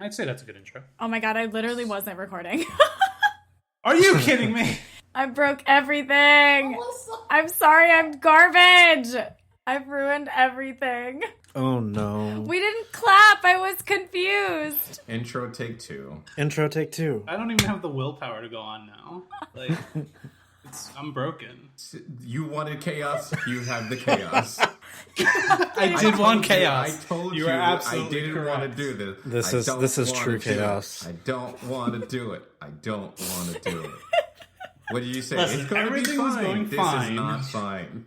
I'd say that's a good intro. Oh my god, I literally wasn't recording. Are you kidding me? I broke everything. I'm sorry, I'm garbage. I've ruined everything. Oh no. We didn't clap. I was confused. Intro take two. Intro take two. I don't even have the willpower to go on now. Like, I'm broken. You wanted chaos, you have the chaos. I did want chaos. I told you, are I absolutely didn't correct. want to do this. This is true chaos. I don't want to do it. I don't want to do it. What did you say? Listen, it's going to be everything fine. was going this fine. is not fine.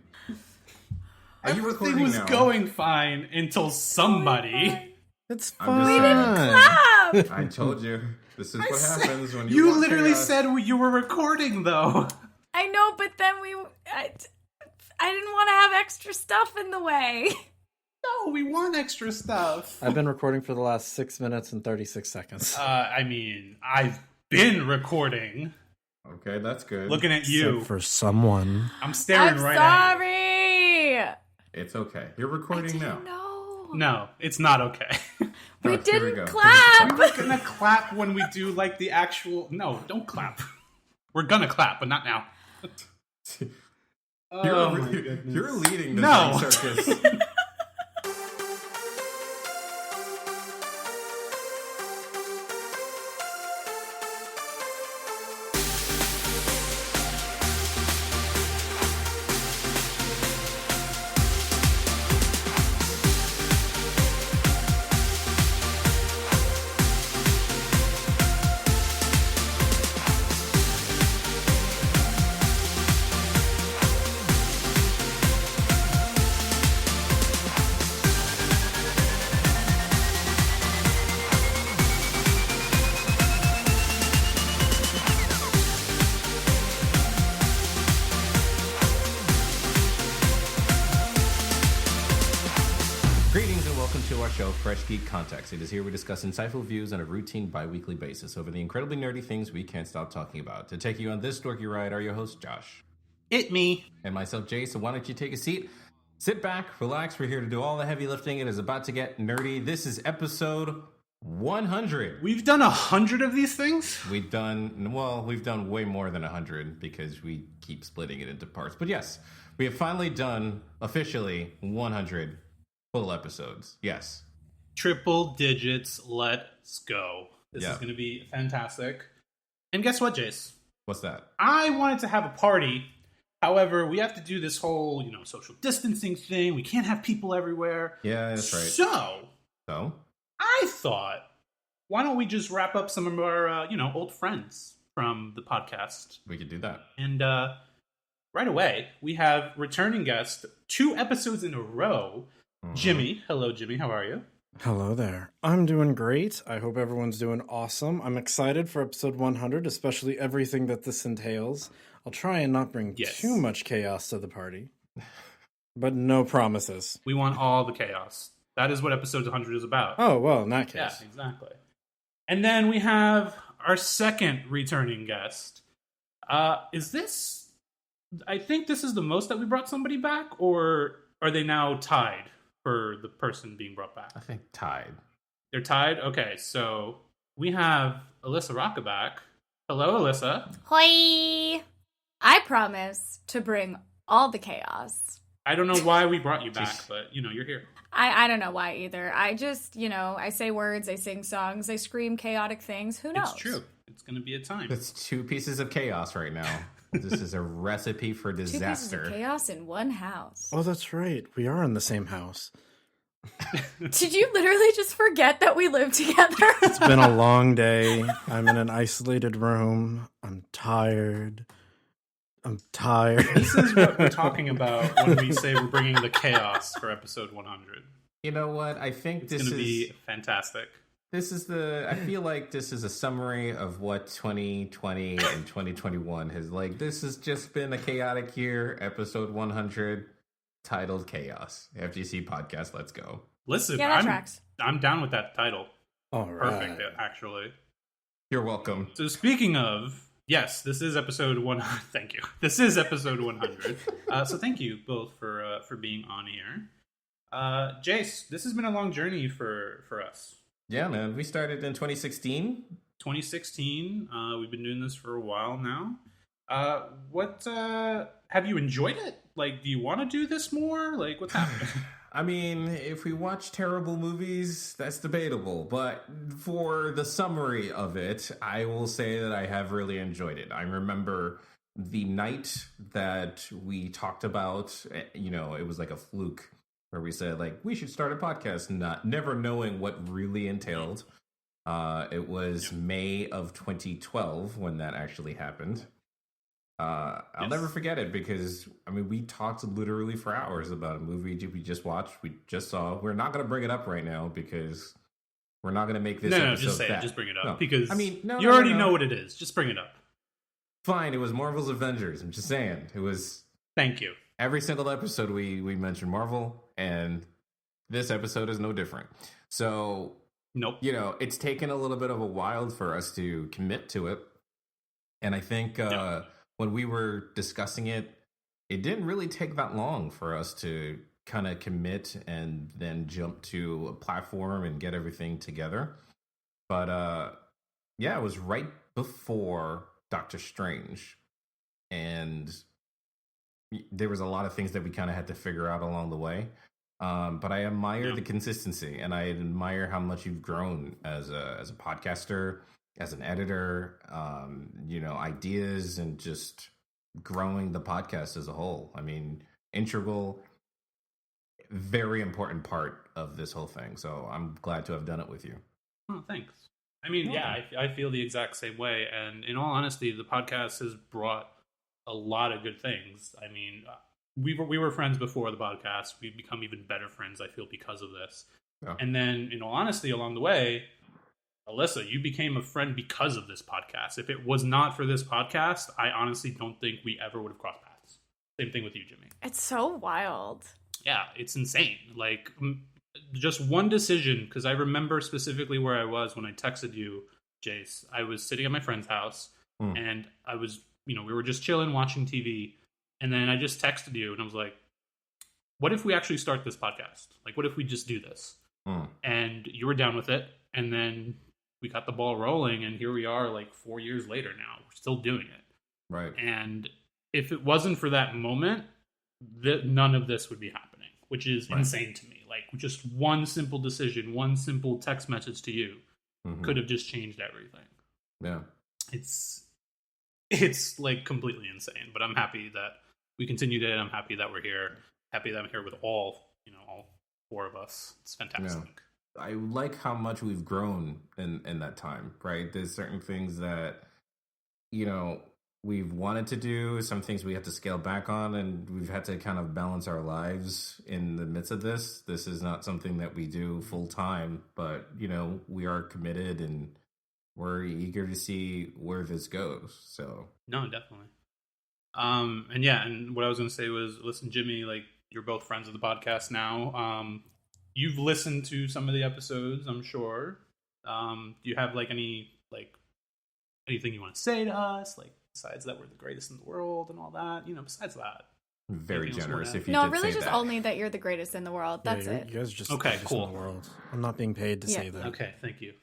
Are you Everything recording was now? going fine until somebody. It's I'm fine. just We didn't clap. I told you. This is what happens when you You want literally chaos. said you were recording, though. I know, but then I didn't want to have extra stuff in the way. No, we want extra stuff. I've been recording for the last 6 minutes and 36 seconds. I mean, I've been recording. Okay, that's good. Looking at you. Except for someone. I'm staring I'm right at sorry. It's okay. You're recording now. No. you. No, it's not okay. We Here we didn't go. clap. We're gonna clap when we do, like, the actual... No, don't clap. We're gonna clap, but not now. Oh, my goodness. You're leading this No. circus. Greetings and welcome to our show, Fresh Geek Context. It is here we discuss insightful views on a routine bi-weekly basis over the incredibly nerdy things we can't stop talking about. To take you on this dorky ride are your hosts, Josh. It me. And myself, Jace. So why don't you take a seat, sit back, relax. We're here to do all the heavy lifting. It is about to get nerdy. This is episode 100. We've done 100 of these things? We've done way more than 100 because we keep splitting it into parts. But yes, we have finally done, officially, 100 full episodes. Yes. Triple digits, let's go. This is going to be fantastic. And guess what, Jace? What's that? I wanted to have a party. However, we have to do this whole, social distancing thing. We can't have people everywhere. Yeah, that's right. So, I thought, why don't we just wrap up some of our, old friends from the podcast? We could do that. And right away, we have returning guest, 2 episodes in a row, Jimmy. Hello, Jimmy. How are you? Hello there. I'm doing great. I hope everyone's doing awesome. I'm excited for episode 100, especially everything that this entails. I'll try and not bring too much chaos to the party, but no promises. We want all the chaos. That is what episode 100 is about. Oh, well, in that case. Yeah, exactly. And then we have our second returning guest. Is this... I think this is the most that we brought somebody back, or are they now tied for the person being brought back? I think tied. They're tied? Okay, so we have Alissa Rocca back. Hello, Alyssa. Hoi. I promise to bring all the chaos. I don't know why we brought you back, but, you're here. I don't know why either. I just, I say words, I sing songs, I scream chaotic things. Who knows? It's true. It's going to be a time. It's 2 pieces of chaos right now. This is a recipe for 2 pieces disaster. of chaos in one house. Oh, that's right. We are in the same house. Did you literally just forget that we live together? It's been a long day. I'm in an isolated room. I'm tired. This is what we're talking about when we say we're bringing the chaos for episode 100. You know what? I think It's this going is... to be fantastic. I feel like this is a summary of what 2020 and 2021 has like. This has just been a chaotic year. Episode 100, titled Chaos. FGC Podcast, let's go. Listen, Yeah, that tracks. I'm down with that title. All right. Perfect, actually. You're welcome. So speaking of, yes, this is episode 100. Thank you. This is episode 100. So thank you both for being on here. Jace, this has been a long journey for us. Yeah, man. We started in 2016. 2016. We've been doing this for a while now. What have you enjoyed it? Like, do you want to do this more? Like, what's happening? I mean, if we watch terrible movies, that's debatable. But for the summary of it, I will say that I have really enjoyed it. I remember the night that we talked about, it was like a fluke where we said, like, we should start a podcast, never knowing what really entailed. It was May of 2012 when that actually happened. I'll never forget it because, I mean, we talked literally for hours about a movie we just watched, we just saw. We're not going to bring it up right now because we're not going to make this episode. No, just say it. Just bring it up. No. Because I mean, you already know what it is. Just bring it up. Fine, it was Marvel's Avengers. I'm just saying. It was... Thank you. Every single episode we mentioned Marvel, and this episode is no different. So, nope. It's taken a little bit of a while for us to commit to it. And I think... when we were discussing it, it didn't really take that long for us to kind of commit and then jump to a platform and get everything together. But it was right before Doctor Strange. And there was a lot of things that we kind of had to figure out along the way. But I admire the consistency, and I admire how much you've grown as a podcaster, as an editor, ideas, and just growing the podcast as a whole. I mean, integral, very important part of this whole thing. So I'm glad to have done it with you. Oh, thanks. I mean, I feel the exact same way. And in all honesty, the podcast has brought a lot of good things. I mean, we were friends before the podcast. We've become even better friends, I feel, because of this. Yeah. And then, in all honesty, along the way, Alyssa, you became a friend because of this podcast. If it was not for this podcast, I honestly don't think we ever would have crossed paths. Same thing with you, Jimmy. It's so wild. Yeah, it's insane. Like, just one decision, because I remember specifically where I was when I texted you, Jace. I was sitting at my friend's house, and I was, we were just chilling, watching TV, and then I just texted you, and I was like, what if we actually start this podcast? Like, what if we just do this? And you were down with it, and then we got the ball rolling, and here we are, like 4 years later now. We're still doing it. Right. And if it wasn't for that moment, none of this would be happening, which is insane to me. Like, just one simple decision, one simple text message to you could have just changed everything. Yeah. It's like completely insane, but I'm happy that we continued it. I'm happy that we're here. Happy that I'm here with all four of us. It's fantastic. Yeah. I like how much we've grown in that time, right? There's certain things that, we've wanted to do, some things we have to scale back on, and we've had to kind of balance our lives in the midst of this. This is not something that we do full time, but, we are committed and we're eager to see where this goes. So no, definitely. And what I was going to say was, listen, Jimmy, like, you're both friends of the podcast now. You've listened to some of the episodes, I'm sure. Do you have anything you want to say to us? Like, besides that we're the greatest in the world and all that, besides that. Very generous if you No, did really say just that. only that you're the greatest in the world. That's it. You guys are just okay, cool. in the world. I'm not being paid to say that. Okay, thank you.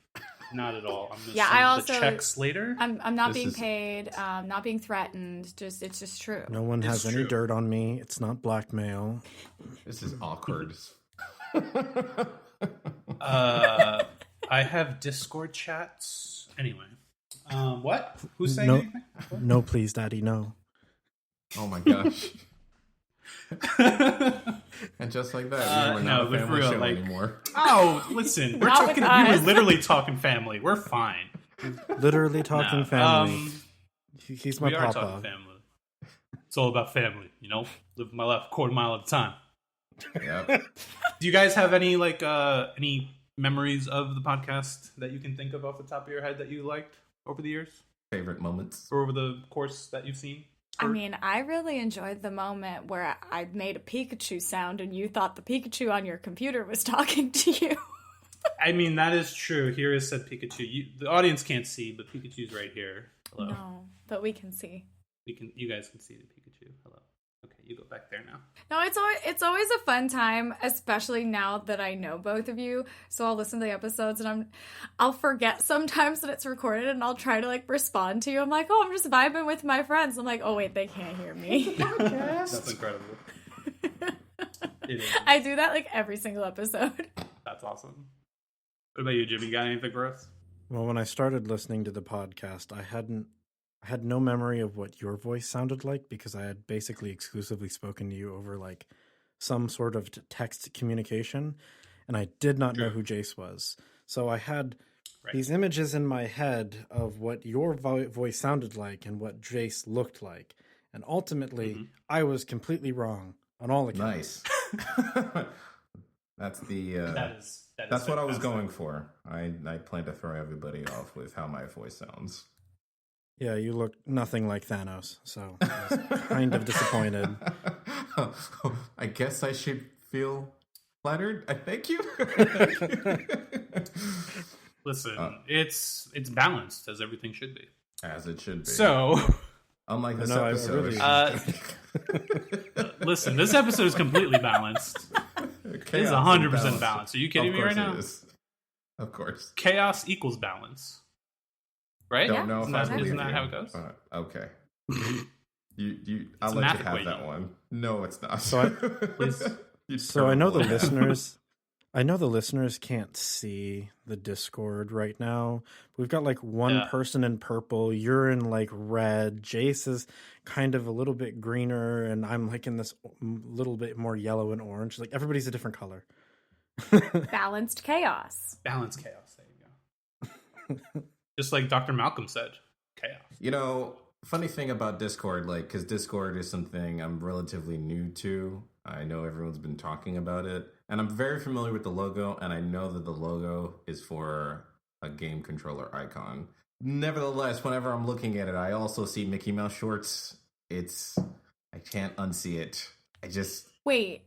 Not at all. I'm just I also the checks later. I'm not being paid, not being threatened. It's just true. No one has any dirt on me. It's not blackmail. This is awkward. I have Discord chats. Anyway. What? Who's saying anything? No, please, Daddy, no. Oh my gosh. And just like that, we're not a family show anymore. Oh, listen, we were literally talking family. We're fine. Literally talking family. He's my we papa. Are talking family. It's all about family, Live my life a quarter mile at a time. Yep. Do you guys have any any memories of the podcast that you can think of off the top of your head that you liked over the years? Favorite moments? Or over the course that you've seen? I mean, I really enjoyed the moment where I made a Pikachu sound and you thought the Pikachu on your computer was talking to you. I mean, that is true. Here is said Pikachu. The audience can't see, but Pikachu's right here. Hello. No, but we can see. You guys can see the Pikachu. Hello. Okay, You go back there now. No, it's always a fun time, especially now that I know both of you. So I'll listen to the episodes and I'll forget sometimes that it's recorded, and I'll try to like respond to you. I'm like, oh, I'm just vibing with my friends. I'm like, oh wait, they can't hear me. That's incredible. It is. I do that like every single episode. That's awesome. What about you, Jimmy? You got anything for us? Well, when I started listening to the podcast, I had no memory of what your voice sounded like because I had basically exclusively spoken to you over like some sort of text communication, and I did not know who Jace was. So I had these images in my head of what your voice sounded like and what Jace looked like. And ultimately, I was completely wrong on all accounts. Nice. That's that's what I was going for. I plan to throw everybody off with how my voice sounds. Yeah, you look nothing like Thanos, so I was kind of disappointed. I guess I should feel flattered. I thank you. Listen, it's balanced as everything should be. As it should be. So, unlike this No, episode. listen, this episode is completely balanced. It is 100% balanced. Are you kidding me right now? Of course. Chaos equals balance. Right? Don't know if I believe isn't that you. how it goes? Okay. I'll let you have that one. No, it's not. So I know the listeners. I know the listeners can't see the Discord right now. We've got like one person in purple. You're in like red. Jace is kind of a little bit greener, and I'm like in this little bit more yellow and orange. Like everybody's a different color. Balanced chaos. Balanced chaos. There you go. Just like Dr. Malcolm said, chaos. You know, funny thing about Discord, like, because Discord is something I'm relatively new to. I know everyone's been talking about it, and I'm very familiar with the logo, and I know that the logo is for a game controller icon. Nevertheless, whenever I'm looking at it, I also see Mickey Mouse shorts. I can't unsee it. Wait.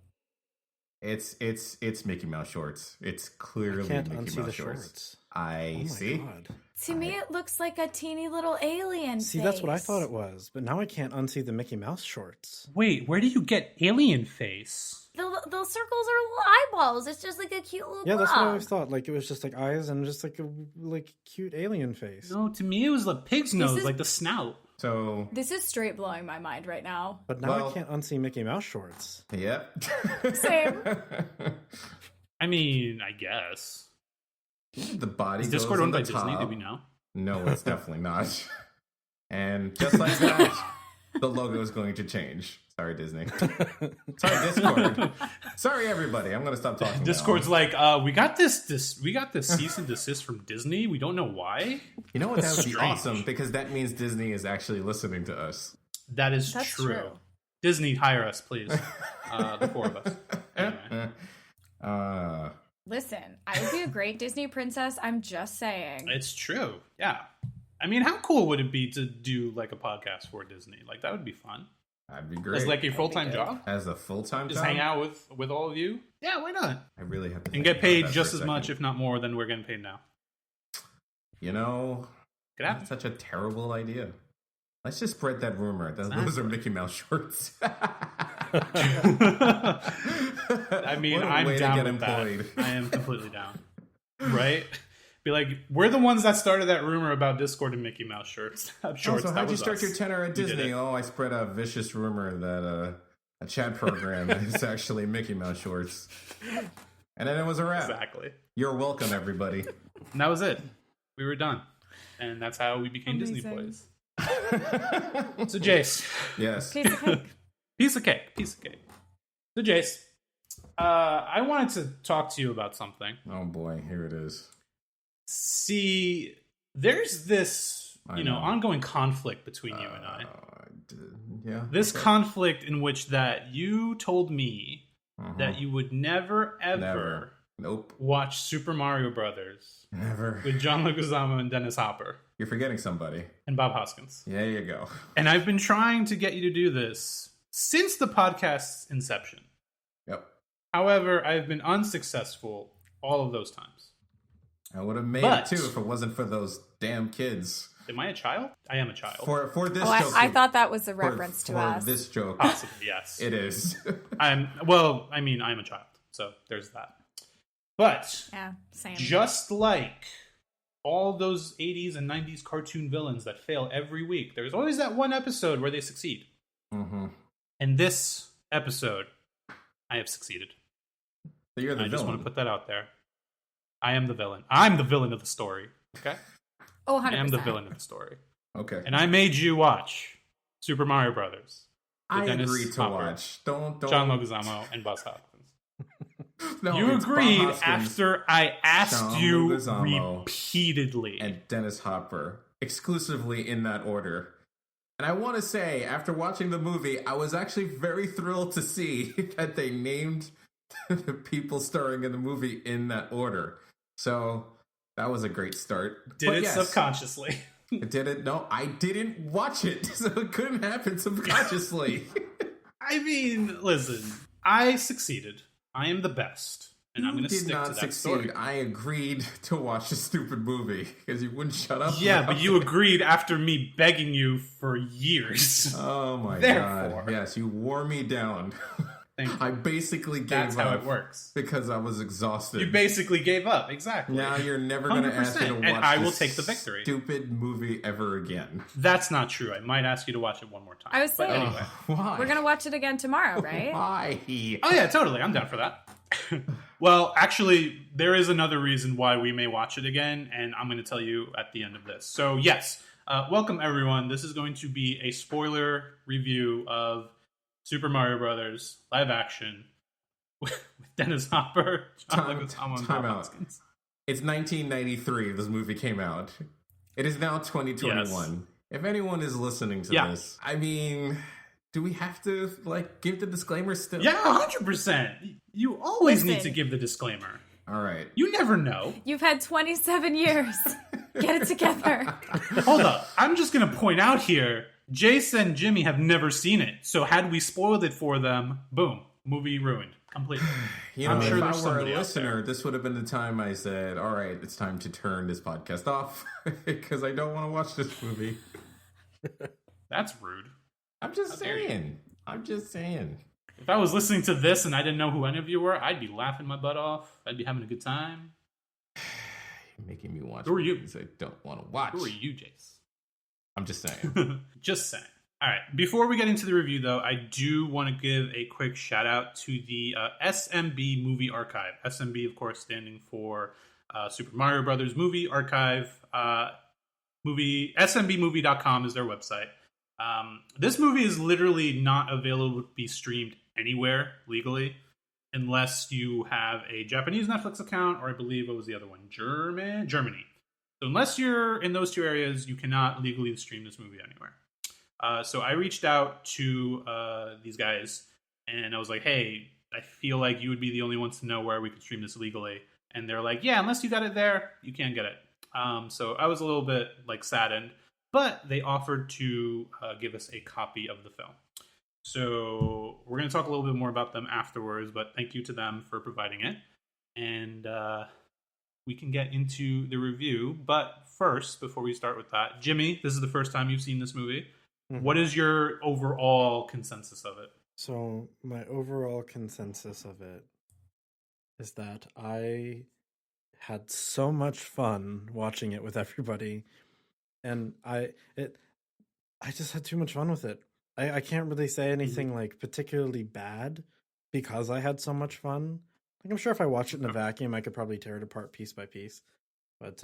It's Mickey Mouse shorts. It's clearly I can't Mickey unsee Mouse the shorts. shorts. See. God. To me, it looks like a teeny little alien See, face. that's what I thought it was, but now I can't unsee the Mickey Mouse shorts. Wait, where do you get alien face? The circles are little eyeballs. It's just like a cute little Yeah, that's what I blob. always thought. Like it was just like eyes and just like a cute alien face. No, to me it was the pig's nose, like the snout. So This is straight blowing my mind right now. But now I can't unsee Mickey Mouse shorts. Yep. Same. I mean, I guess. The body Is goes Discord on owned the by Disney? top. Do we know? No, it's definitely not. And just like that, the logo is going to change. Sorry, Disney. Sorry, Discord. Sorry, everybody. I'm going to stop talking. Discord's now. like, we got this cease and desist from Disney. We don't know why. You know what? That would be Strange. awesome because that means Disney is actually listening to us. That's true. Disney, hire us, please. The four of us. Anyway. Listen, I would be a great Disney princess. I'm just saying. It's true. Yeah. I mean, how cool would it be to do like a podcast for Disney? Like that would be fun. That'd be great. As like a full-time job? As a full-time Just job? hang out with all of you? Yeah, why not? I really have to And think get about paid that just for a as much, second. if not more, than we're getting paid now. You know, Could happen. that's such a terrible idea. Let's just spread that rumor. Those are Mickey Mouse shorts. I mean, What a I'm way to down get with employed. that. I am completely down. Right? Be like, we're the ones that started that rumor about Discord and Mickey Mouse shorts. So That how'd you was start us. your tenure at We did Disney? it. Oh, I spread a vicious rumor that a chat program is actually Mickey Mouse shorts. And then it was a wrap. Exactly. You're welcome, everybody. And that was it. We were done. And that's how we became Disney Amazing. boys. So, Jace. Yes. Piece of cake. Piece of cake. So, Jace, I wanted to talk to you about something. Oh boy, here it is. See, there's this, I know. ongoing conflict between you and I. Yeah. This okay. conflict in which that you told me Uh-huh. that you would never, ever Never. Nope. watch Super Mario Brothers Never. with John Leguizamo and Dennis Hopper You're forgetting somebody. and Bob Hoskins. There you go. And I've been trying to get you to do this since the podcast's inception. Yep. However, I've been unsuccessful all of those times. I would have made But- it too if it wasn't for those damn kids. Am I a child? I am a child. For this joke, I thought that was a reference to us. For this joke, possibly, yes, it is. I'm a child, so there's that. But yeah, same. Just like all those 80s and 90s cartoon villains that fail every week, there's always that one episode where they succeed. Mm-hmm. In this episode, I have succeeded. So you're the villain. I just want to put that out there. I am the villain. I'm the villain of the story. Okay? Oh, 100%. I am the villain of the story. Okay. And I made you watch Super Mario Brothers. I agreed to watch. Don't. John Leguizamo and Bob Hoskins. No, you agreed Bob Hoskins, after I asked John you Leguizamo, repeatedly. And Dennis Hopper, exclusively in that order. And I want to say, after watching the movie, I was actually very thrilled to see that they named the people starring in the movie in that order. So that was a great start. Did it subconsciously? Did it? No, I didn't watch it, so it couldn't happen subconsciously. I mean, listen, I succeeded. I am the best. And I'm going to stick to that story. I agreed to watch a stupid movie because you wouldn't shut up. Yeah, but you agreed after me begging you for years. Oh my god. Yes, you wore me down. I basically gave up. That's how it works. Because I was exhausted. You basically gave up, exactly. Now you're never going to ask me to watch and I will take the victory. Stupid movie ever again. That's not true. I might ask you to watch it one more time. I was saying, anyway. Why? We're going to watch it again tomorrow, right? Why? Oh yeah, totally. I'm down for that. Well, actually, there is another reason why we may watch it again, and I'm going to tell you at the end of this. So yes, welcome everyone. This is going to be a spoiler review of Super Mario Brothers live action with Dennis Hopper, John Leguizamo, and Bob Hoskins. It's 1993. This movie came out. It is now 2021. Yes. If anyone is listening to this, I mean, do we have to give the disclaimer still? Yeah, 100%. You always need to give the disclaimer. All right. You never know. You've had 27 years. Get it together. Hold up. I'm just going to point out here, Jace and Jimmy have never seen it. So had we spoiled it for them, boom, movie ruined completely. I'm sure if I were a listener, this would have been the time I said, all right, it's time to turn this podcast off because I don't want to watch this movie. That's rude. I'm just saying. If I was listening to this and I didn't know who any of you were, I'd be laughing my butt off. I'd be having a good time. You're making me watch Who are you? I don't want to watch. Who are you, Jace? I'm just saying. Just saying. All right. Before we get into the review, though, I do want to give a quick shout out to the SMB Movie Archive. SMB, of course, standing for Super Mario Brothers Movie Archive. SMBmovie.com is their website. This movie is literally not available to be streamed anywhere legally unless you have a Japanese Netflix account, or I believe it was the other one, Germany. So unless you're in those two areas, you cannot legally stream this movie anywhere. So I reached out to these guys, and I was like, hey, I feel like you would be the only ones to know where we could stream this legally. And they're like, yeah, unless you got it there, you can't get it. So I was a little bit saddened, but they offered to give us a copy of the film. So we're going to talk a little bit more about them afterwards, but thank you to them for providing it. And we can get into the review. But first, before we start with that, Jimmy, this is the first time you've seen this movie. Mm-hmm. What is your overall consensus of it? So my overall consensus of it is that I had so much fun watching it with everybody, and I just had too much fun with it. I can't really say anything particularly bad because I had so much fun. I'm sure if I watched it in a vacuum, I could probably tear it apart piece by piece. But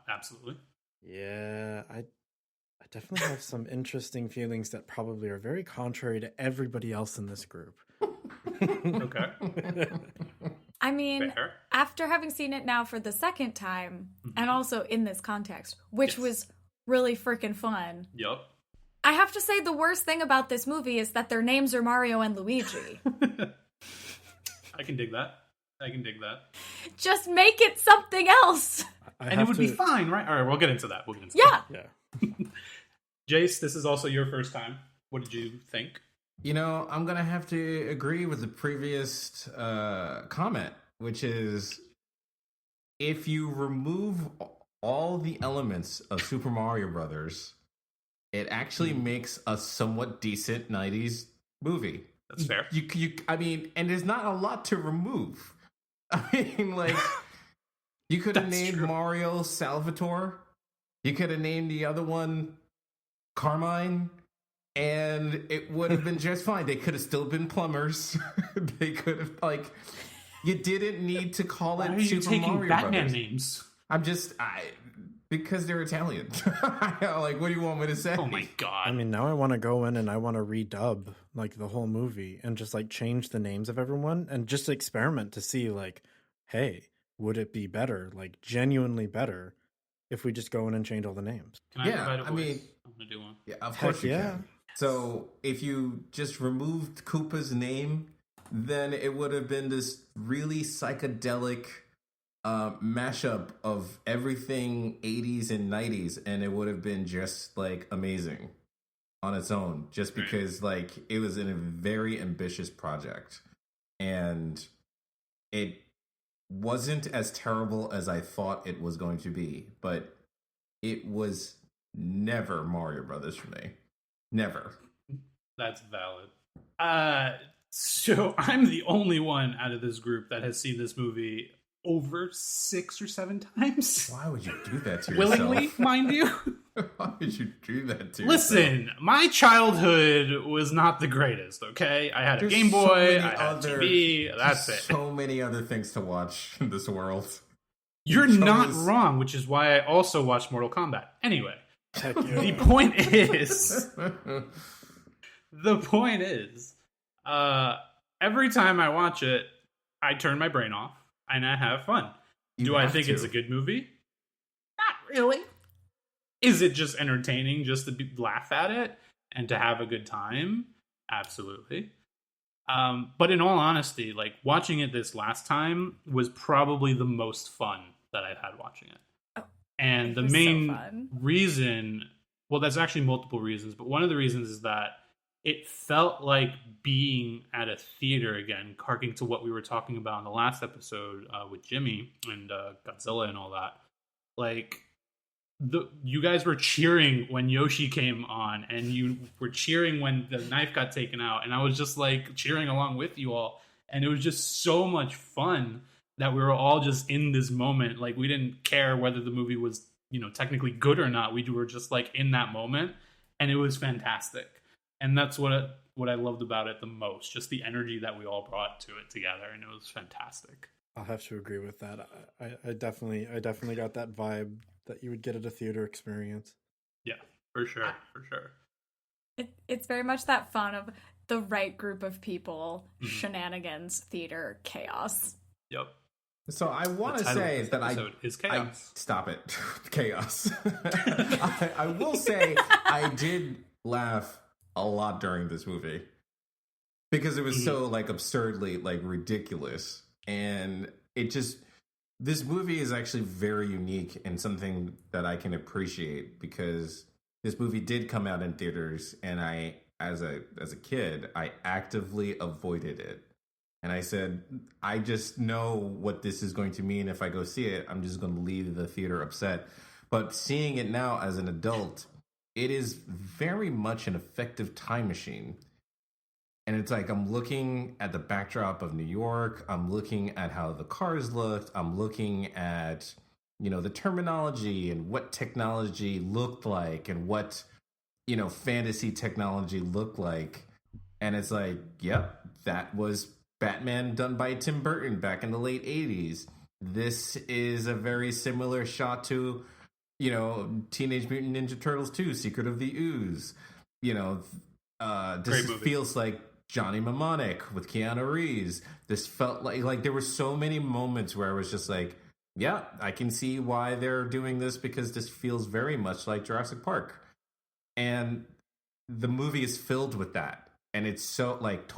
absolutely, yeah, I definitely have some interesting feelings that probably are very contrary to everybody else in this group. Okay. I mean, after having seen it now for the second time, and also in this context, which was really freaking fun. Yup. I have to say the worst thing about this movie is that their names are Mario and Luigi. I can dig that. Just make it something else. And it would be fine, right? All right, we'll get into that. Yeah. Jace, this is also your first time. What did you think? I'm going to have to agree with the previous comment, which is if you remove all the elements of Super Mario Brothers, it actually makes a somewhat decent 90s movie. That's fair. I mean, and there's not a lot to remove. I mean, like, you could have named Mario Salvatore. You could have named the other one Carmine. And it would have been just fine. They could have still been plumbers. They could have, like, you didn't need to call Why it are you Super taking Mario Batman Brothers. names? Because they're Italian. Like, what do you want me to say? Oh my god. I mean, now I want to go in and I want to redub like the whole movie and just like change the names of everyone and just experiment to see like, hey, would it be better, like genuinely better, if we just go in and change all the names? Can I provide a voice? I'm gonna do one. Yeah, of course you can. So if you just removed Koopa's name, then it would have been this really psychedelic mashup of everything 80s and 90s, and it would have been just like amazing on its own, just because like it was a very ambitious project, and it wasn't as terrible as I thought it was going to be, but it was never Mario Brothers for me. Never. That's valid. So I'm the only one out of this group that has seen this movie over 6 or 7 times. Why would you do that to yourself? Willingly, mind you. Why would you do that to yourself? Listen, my childhood was not the greatest, okay? I had a Game Boy, I had a TV, that's it. So many other things to watch in this world. You're not wrong, which is why I also watched Mortal Kombat. Anyway, the point is, every time I watch it, I turn my brain off and I have fun. Do I think it's a good movie? Not really. Is it just entertaining just to laugh at it and to have a good time? Absolutely. But in all honesty, like watching it this last time was probably the most fun that I've had watching it. Oh, and the main reason, well, there's actually multiple reasons, but one of the reasons is that it felt like being at a theater again, harking to what we were talking about in the last episode with Jimmy and Godzilla and all that. Like, you guys were cheering when Yoshi came on, and you were cheering when the knife got taken out, and I was just like cheering along with you all, and it was just so much fun that we were all just in this moment. Like, we didn't care whether the movie was, you know, technically good or not. We were just like in that moment, and it was fantastic. And that's what I loved about it the most, just the energy that we all brought to it together, and it was fantastic. I'll have to agree with that. I definitely got that vibe that you would get at a theater experience. Yeah, for sure. It's very much that fun of the right group of people, shenanigans, theater, chaos. Yep. So I want to say that is chaos. Stop it, chaos. I will say I did laugh a lot during this movie because it was so like absurdly like ridiculous, and it just, this movie is actually very unique and something that I can appreciate because this movie did come out in theaters, and I, as a kid, I actively avoided it. And I said, I just know what this is going to mean if I go see it. I'm just going to leave the theater upset. But seeing it now as an adult, it is very much an effective time machine. And it's like I'm looking at the backdrop of New York. I'm looking at how the cars looked. I'm looking at, you know, the terminology and what technology looked like and what, you know, fantasy technology looked like. And it's like, yep, that was Batman done by Tim Burton back in the late 80s. This is a very similar shot to, you know, Teenage Mutant Ninja Turtles 2, Secret of the Ooze. You know, this feels like Johnny Mnemonic with Keanu Reeves. This felt like there were so many moments where I was just like, yeah, I can see why they're doing this because this feels very much like Jurassic Park. And the movie is filled with that. And it's so like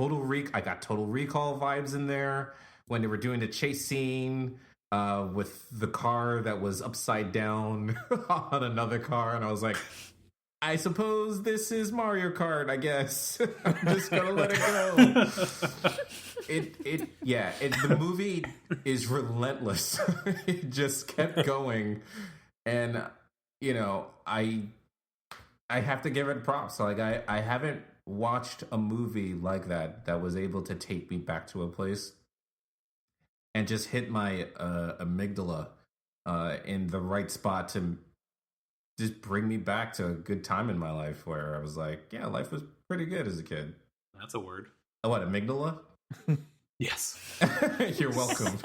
I got Total Recall vibes in there when they were doing the chase scene with the car that was upside down on another car. And I was like, I suppose this is Mario Kart, I guess. I'm just going to let it go. The movie is relentless. It just kept going. And I have to give it props. Like I haven't watched a movie like that was able to take me back to a place and just hit my amygdala in the right spot to just bring me back to a good time in my life where I was like, yeah, life was pretty good as a kid. That's a word. Oh, what, amygdala? Yes. You're welcome.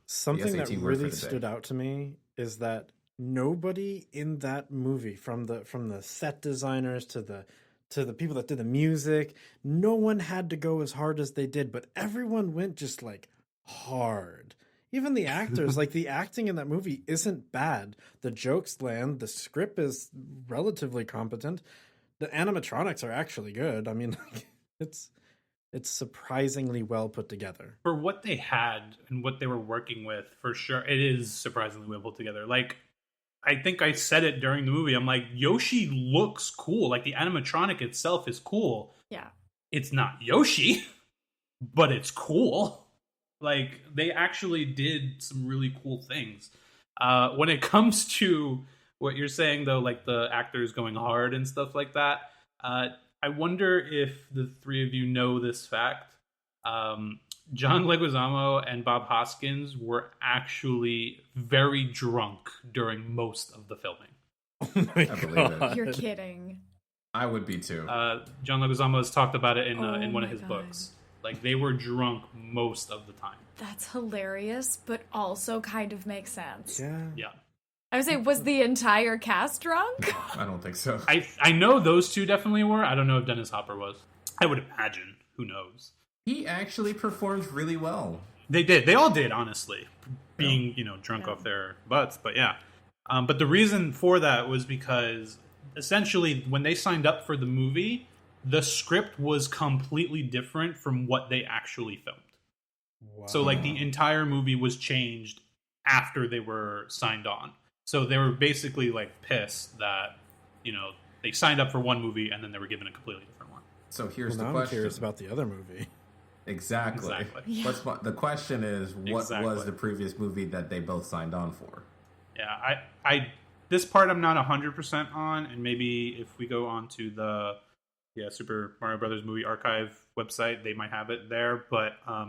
Something that really stood out to me is that nobody in that movie, from the set designers to the people that did the music, no one had to go as hard as they did, but everyone went just like hard. Even the actors, like the acting in that movie isn't bad. The jokes land, the script is relatively competent. The animatronics are actually good. I mean, it's surprisingly well put together. For what they had and what they were working with, for sure, it is surprisingly well put together. Like, I think I said it during the movie. I'm like, Yoshi looks cool. Like, the animatronic itself is cool. Yeah. It's not Yoshi, but it's cool. Like, they actually did some really cool things. When it comes to what you're saying, though, like the actors going hard and stuff like that, I wonder if the three of you know this fact. John Leguizamo and Bob Hoskins were actually very drunk during most of the filming. Oh my I believe it. You're kidding. I would be too. John Leguizamo has talked about it in one of his God. books. Like, they were drunk most of the time. That's hilarious, but also kind of makes sense. Yeah. I would say, was the entire cast drunk? I don't think so. I know those two definitely were. I don't know if Dennis Hopper was. I would imagine. Who knows? He actually performed really well. They did. They all did, honestly. Being, drunk off their butts. But yeah. But the reason for that was because essentially when they signed up for the movie, the script was completely different from what they actually filmed. Wow. So like the entire movie was changed after they were signed on. So they were basically like pissed that, they signed up for one movie and then they were given a completely different one. So here's now the I'm question. curious about the other movie. Exactly. Yeah. The question is, what Exactly. was the previous movie that they both signed on for? Yeah, I this part I'm not 100% on, and maybe if we go on to the Super Mario Brothers movie archive website, they might have it there, but I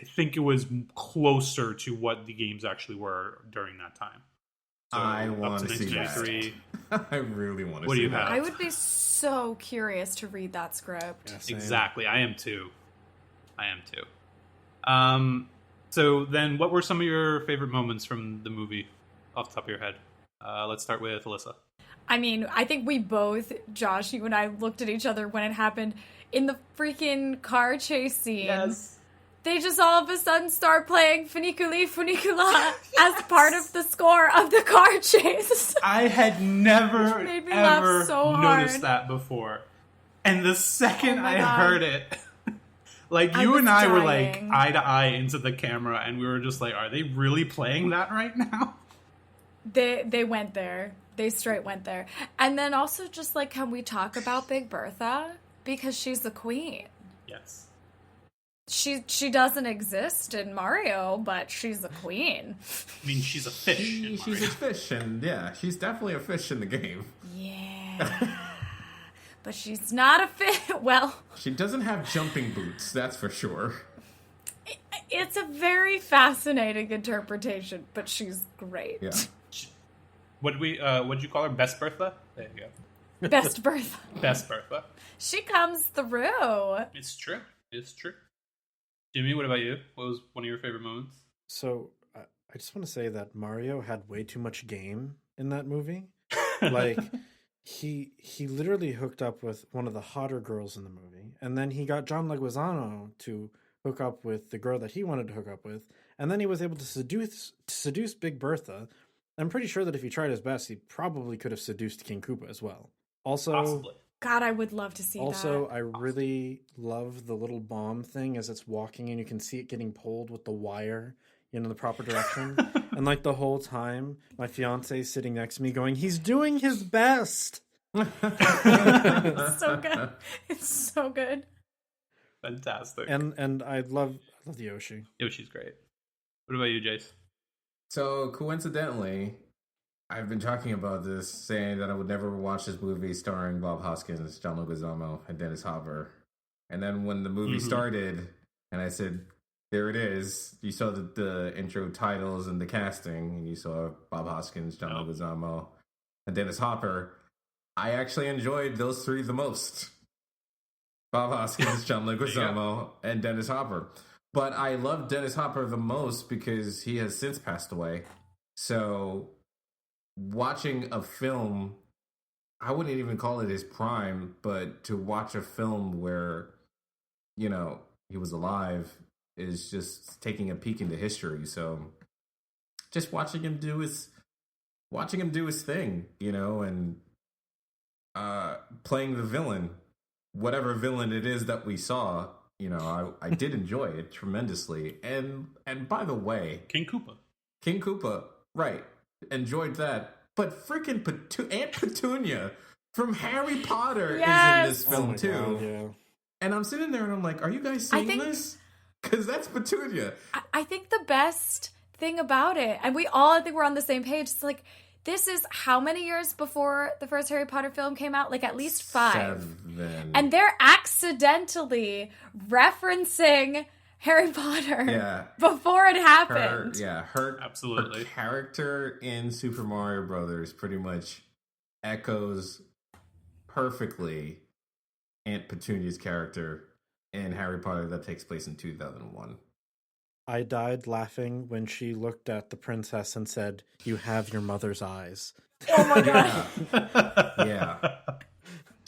think it was closer to what the games actually were during that time. So, I want to see 1993. that. I really want to see What do you that. have? I would be so curious to read that script. Yeah, same. Exactly, I am too. So then, what were some of your favorite moments from the movie, off the top of your head? Let's start with Alyssa. I mean, I think we both, Josh, you and I looked at each other when it happened in the freaking car chase scene. They just all of a sudden start playing Funiculi Funicula as part of the score of the car chase. I had never made me laugh ever so noticed hard. that before. And the second Oh my I God. heard it, like I you was and I were dying. like eye to eye into the camera and we were just like, are they really playing that right now? They went there. They straight went there. And then also just like, can we talk about Big Bertha? Because she's the queen. Yes. She doesn't exist in Mario, but she's the queen. I mean, she's a fish. in She's Mario. a fish, and yeah, she's definitely a fish in the game. Yeah. But she's not a fish. Well, She doesn't have jumping boots, that's for sure. it's a very fascinating interpretation, but she's great. Yeah. What'd you call her? Best Bertha? There you go. Best Bertha. Best Bertha. She comes through. It's true. It's true. Jimmy, what about you? What was one of your favorite moments? So I just want to say that Mario had way too much game in that movie. Like he literally hooked up with one of the hotter girls in the movie, and then he got John Leguizamo to hook up with the girl that he wanted to hook up with, and then he was able to seduce Big Bertha. I'm pretty sure that if he tried his best, he probably could have seduced King Koopa as well. Also, Possibly. God, I would love to see Also, that. I really love the little bomb thing as it's walking and you can see it getting pulled with the wire in the proper direction. And like the whole time, my fiance is sitting next to me going, he's doing his best. It's so good. It's so good. Fantastic. And I love the Yoshi. Yoshi's great. What about you, Jace? So coincidentally, I've been talking about this, saying that I would never watch this movie starring Bob Hoskins, John Leguizamo, and Dennis Hopper. And then when the movie started, and I said, there it is, you saw the intro titles and the casting, and you saw Bob Hoskins, John Leguizamo, and Dennis Hopper. I actually enjoyed those three the most. Bob Hoskins, John Leguizamo, and Dennis Hopper. But I love Dennis Hopper the most because he has since passed away. So watching a film, I wouldn't even call it his prime, but to watch a film where, you know, he was alive is just taking a peek into history. So just watching him do his thing, you know, and playing the villain, whatever villain it is that we saw, you know, I did enjoy it tremendously. And by the way, King Koopa, right, enjoyed that. But freaking Aunt Petunia from Harry Potter is in this film too. God, yeah. And I'm sitting there and I'm like, are you guys seeing this? Because that's Petunia. I think the best thing about it, and we all, I think we're on the same page, it's like, this is how many years before the first Harry Potter film came out? Like at least 5. 7. And they're accidentally referencing Harry Potter before it happened. Her absolutely. Her character in Super Mario Brothers pretty much echoes perfectly Aunt Petunia's character in Harry Potter that takes place in 2001. I died laughing when she looked at the princess and said, "You have your mother's eyes." Oh my god. Yeah.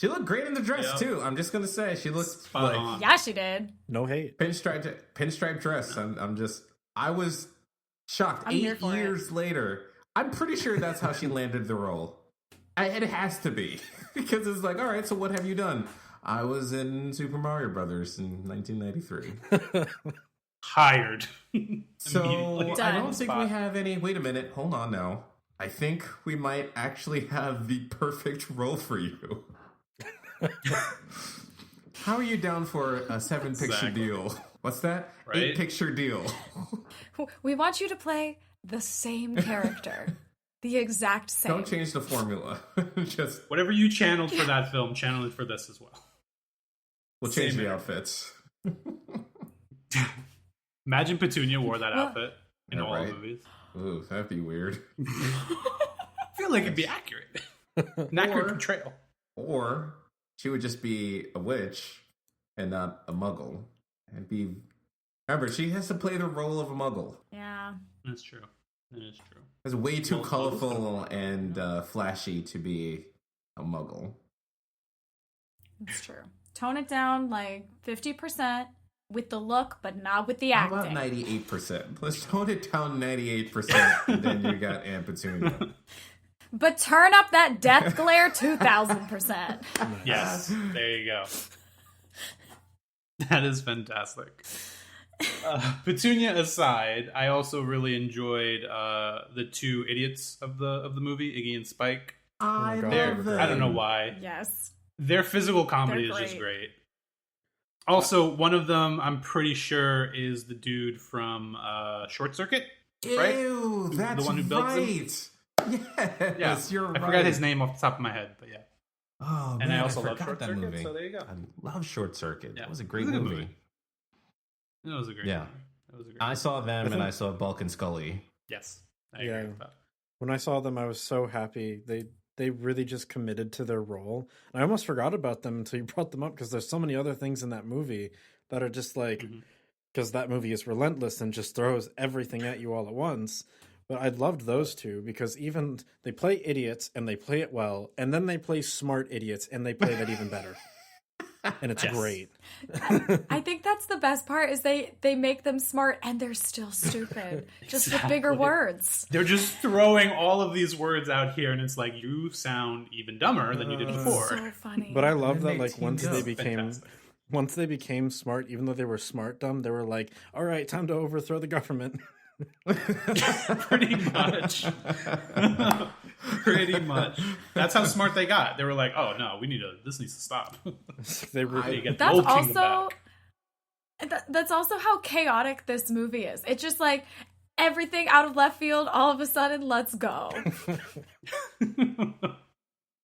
She looked great in the dress too. I'm just gonna say she looked spot on. Yeah, she did. No hate. Pinstripe dress. I was shocked. I'm here 8 for years later, I'm pretty sure that's how she landed the role. It has to be because it's like, all right. So what have you done? I was in Super Mario Brothers in 1993. Hired. So Done. I don't think we have any. Wait a minute. Hold on now. I think we might actually have the perfect role for you. How are you down for a 7-picture deal? What's that? Right? 8-picture deal. We want you to play the same character. The exact same. Don't change the formula. Just whatever you channeled for that film, channel it for this as well. we'll change the outfits. Imagine Petunia wore that outfit in all right? the movies. Ooh, that'd be weird. I feel like it'd be accurate. An accurate portrayal. Or she would just be a witch and not a muggle. And be. Remember, she has to play the role of a muggle. Yeah. That's true. That is true. It's way too colorful and flashy to be a muggle. It's true. Tone it down like 50% with the look, but not with the acting. How about 98%? Let's tone it down 98%, and then you got Aunt Petunia. But turn up that death glare 2,000%. Yes, there you go. That is fantastic. Petunia aside, I also really enjoyed the two idiots of the movie, Iggy and Spike. I love them. I don't know why. Yes. Their physical comedy is just great. Also, one of them, I'm pretty sure, is the dude from Short Circuit, right? Ew, that's the one who builds right. Yes, you're right. I forgot his name off the top of my head, but yeah. Oh, and man, I also I love forgot Short that Circuit, movie. so there you go. I love Short Circuit. Yeah. That was a great It was a good movie. It was a great movie. It was a great I saw them and I saw Bulk and Scully. Yes. I agree with that. When I saw them, I was so happy. They really just committed to their role. And I almost forgot about them until you brought them up because there's so many other things in that movie that are just like, because that movie is relentless and just throws everything at you all at once. But I loved those two because even they play idiots and they play it well, and then they play smart idiots and they play that even better. And it's great. I think that's the best part is they make them smart and they're still stupid. Just with bigger words. They're just throwing all of these words out here and it's like, you sound even dumber than you did before. So funny. But I love that like once they became smart, even though they were smart dumb, they were like, all right, time to overthrow the government. Pretty much. Pretty much. That's how smart they got. They were like, "Oh no, this needs to stop." They really get that's the also that's also how chaotic this movie is. It's just like everything out of left field, all of a sudden, let's go.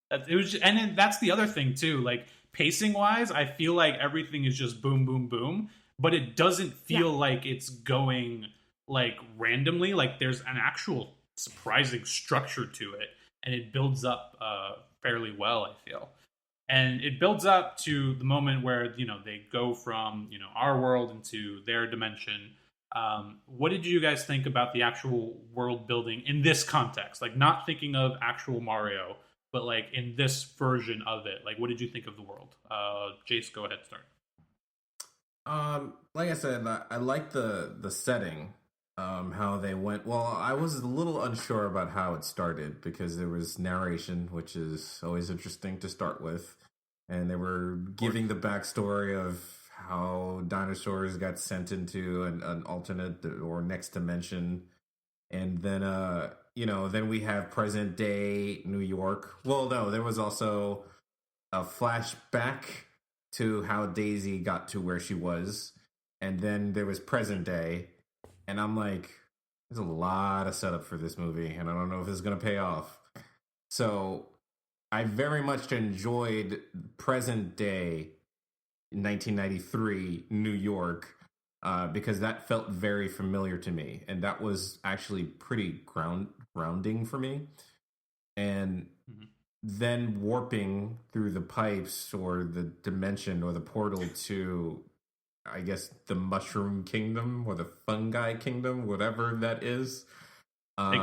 That's the other thing too. Like pacing wise, I feel like everything is just boom, boom, boom, but it doesn't feel like it's going like randomly. Like there's an actual surprising structure to it, and it builds up fairly well, I feel. And it builds up to the moment where, they go from, our world into their dimension. What did you guys think about the actual world building in this context? Like, not thinking of actual Mario, but like in this version of it. Like, what did you think of the world? Jace, go ahead, start. Like I said, I like the setting. How they went. Well, I was a little unsure about how it started because there was narration, which is always interesting to start with, and they were giving the backstory of how dinosaurs got sent into an alternate or next dimension, and then then we have present day New York. Well, no, there was also a flashback to how Daisy got to where she was, and then there was present day. And I'm like, there's a lot of setup for this movie, and I don't know if it's going to pay off. So I very much enjoyed present day 1993 New York because that felt very familiar to me. And that was actually pretty grounding for me. And then warping through the pipes or the dimension or the portal to, I guess, the Mushroom Kingdom or the Fungi Kingdom, whatever that is.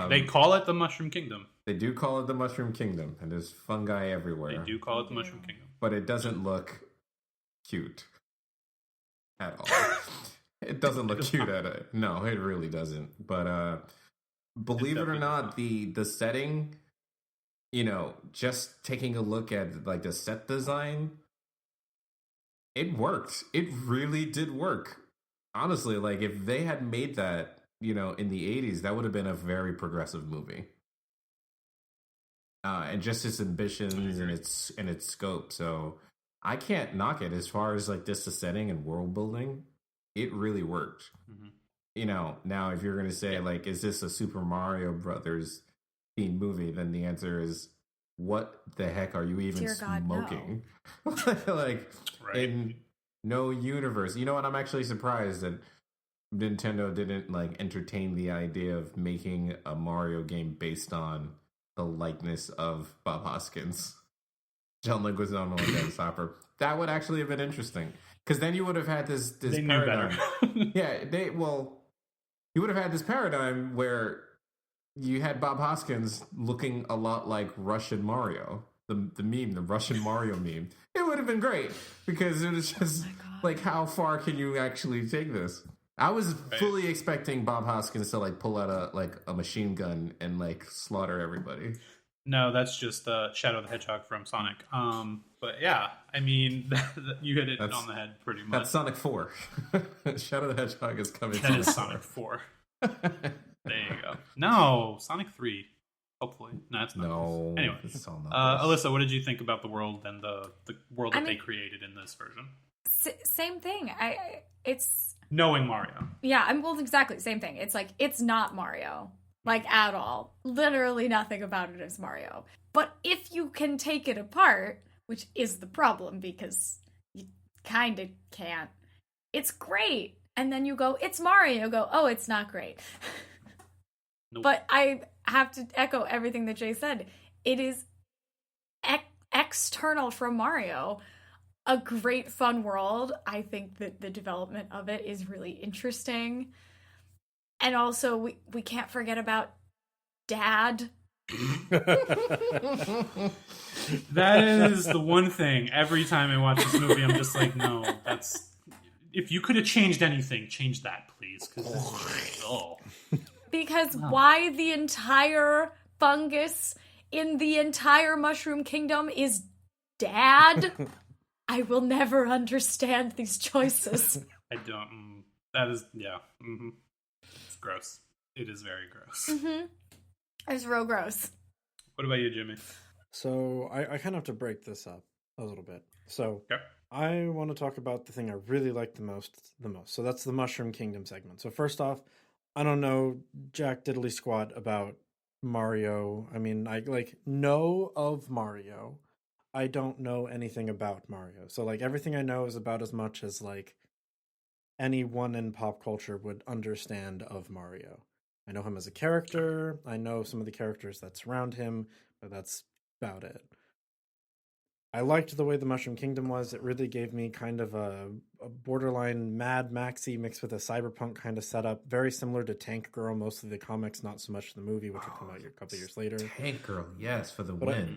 They call it the Mushroom Kingdom. They do call it the Mushroom Kingdom, and there's fungi everywhere. They do call it the Mushroom Kingdom. But it doesn't look cute at all. It doesn't look cute at it. No, it really doesn't. But believe it or not, the setting, just taking a look at like the set design, it worked. It really did work. Honestly, like if they had made that, in the 80s, that would have been a very progressive movie. And just its ambitions and its scope. So I can't knock it as far as like just the setting and world building. It really worked. Mm-hmm. Now if you're going to say like, is this a Super Mario Brothers themed movie? Then the answer is, what the heck are you even smoking? No. Like, right. In no universe. You know what? I'm actually surprised that Nintendo didn't like entertain the idea of making a Mario game based on the likeness of Bob Hoskins, John Leguizamo and Dennis Hopper. That would actually have been interesting, because then you would have had this they paradigm. Knew better. You would have had this paradigm where you had Bob Hoskins looking a lot like Russian Mario, the Russian Mario meme. It would have been great, because it was just like, how far can you actually take this? I was fully expecting Bob Hoskins to like pull out a machine gun and like slaughter everybody. No, that's just Shadow the Hedgehog from Sonic. But yeah, I mean, you hit it on the head pretty much. That's Sonic 4. Shadow the Hedgehog is coming. That is Sonic 4. There you go. No, Sonic 3. Hopefully. No, it's not. No. Anyway, Alyssa, what did you think about the world and the world that they created in this version? Same thing. It's knowing Mario. Yeah, exactly same thing. It's like, it's not Mario, like, at all. Literally nothing about it is Mario. But if you can take it apart, which is the problem because you kind of can't, it's great. And then you go, it's Mario. You go, oh, it's not great. Nope. But I have to echo everything that Jay said. It is external from Mario. A great fun world. I think that the development of it is really interesting. And also we can't forget about Dad. That is the one thing. Every time I watch this movie, I'm just like, no, that's... If you could have changed anything, change that, please. Because why the entire fungus in the entire Mushroom Kingdom is Dad? I will never understand these choices. I don't. That is, yeah. Mm-hmm. It's gross. It is very gross. Mm-hmm. It's real gross. What about you, Jimmy? So I kind of have to break this up a little bit. So okay. I want to talk about the thing I really like the most. So that's the Mushroom Kingdom segment. So first off, I don't know jack diddly squat about Mario. I mean, I know of Mario. I don't know anything about Mario. So everything I know is about as much as anyone in pop culture would understand of Mario. I know him as a character. I know some of the characters that surround him, but that's about it. I liked the way the Mushroom Kingdom was. It really gave me kind of a borderline Mad Maxy mixed with a cyberpunk kind of setup. Very similar to Tank Girl, mostly the comics, not so much the movie, which will come out a couple years later. Tank Girl, yes, for the win.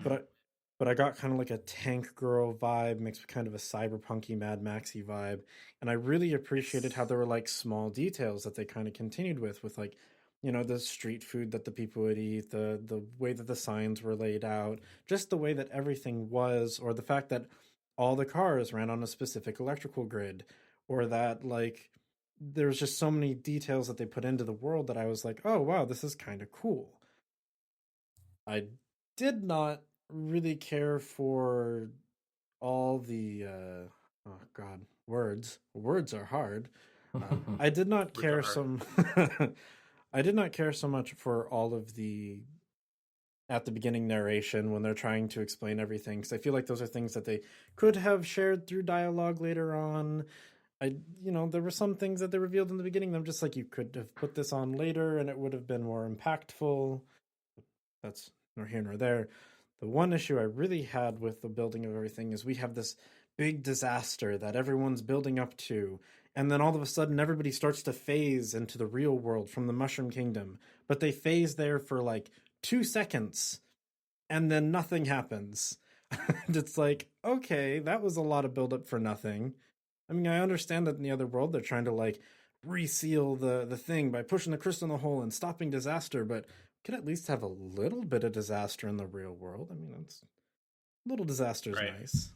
But I got kind of a Tank Girl vibe mixed with kind of a cyberpunky Mad Maxy vibe. And I really appreciated how there were small details that they kind of continued with the street food that the people would eat, the way that the signs were laid out, just the way that everything was, or the fact that all the cars ran on a specific electrical grid, or that there's just so many details that they put into the world that I was like, oh wow, this is kind of cool. I did not really care for all the words are hard. I did not care I did not care so much for all of the at the beginning narration when they're trying to explain everything, because I feel like those are things that they could have shared through dialogue later on. There were some things that they revealed in the beginning that I'm just you could have put this on later and it would have been more impactful. That's nor here nor there. The one issue I really had with the building of everything is we have this big disaster that everyone's building up to, and then all of a sudden everybody starts to phase into the real world from the Mushroom Kingdom, but they phase there for 2 seconds and then nothing happens. And it's okay, that was a lot of buildup for nothing. I mean, I understand that in the other world they're trying to reseal the thing by pushing the crystal in the hole and stopping disaster, but could at least have a little bit of disaster in the real world. I mean, it's little disaster's right. Nice.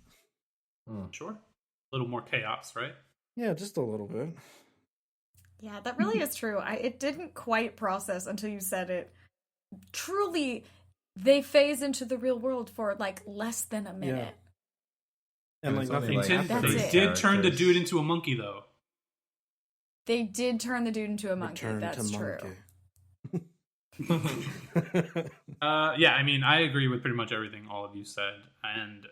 Sure. A little more chaos, right? Yeah, just a little bit. Yeah, that really is true. It didn't quite process until you said it. Truly, they phase into the real world for less than a minute. Yeah. And nothing they did turn the dude into a monkey, though. They did turn the dude into a monkey. That's true. Yeah, I mean, I agree with pretty much everything all of you said, and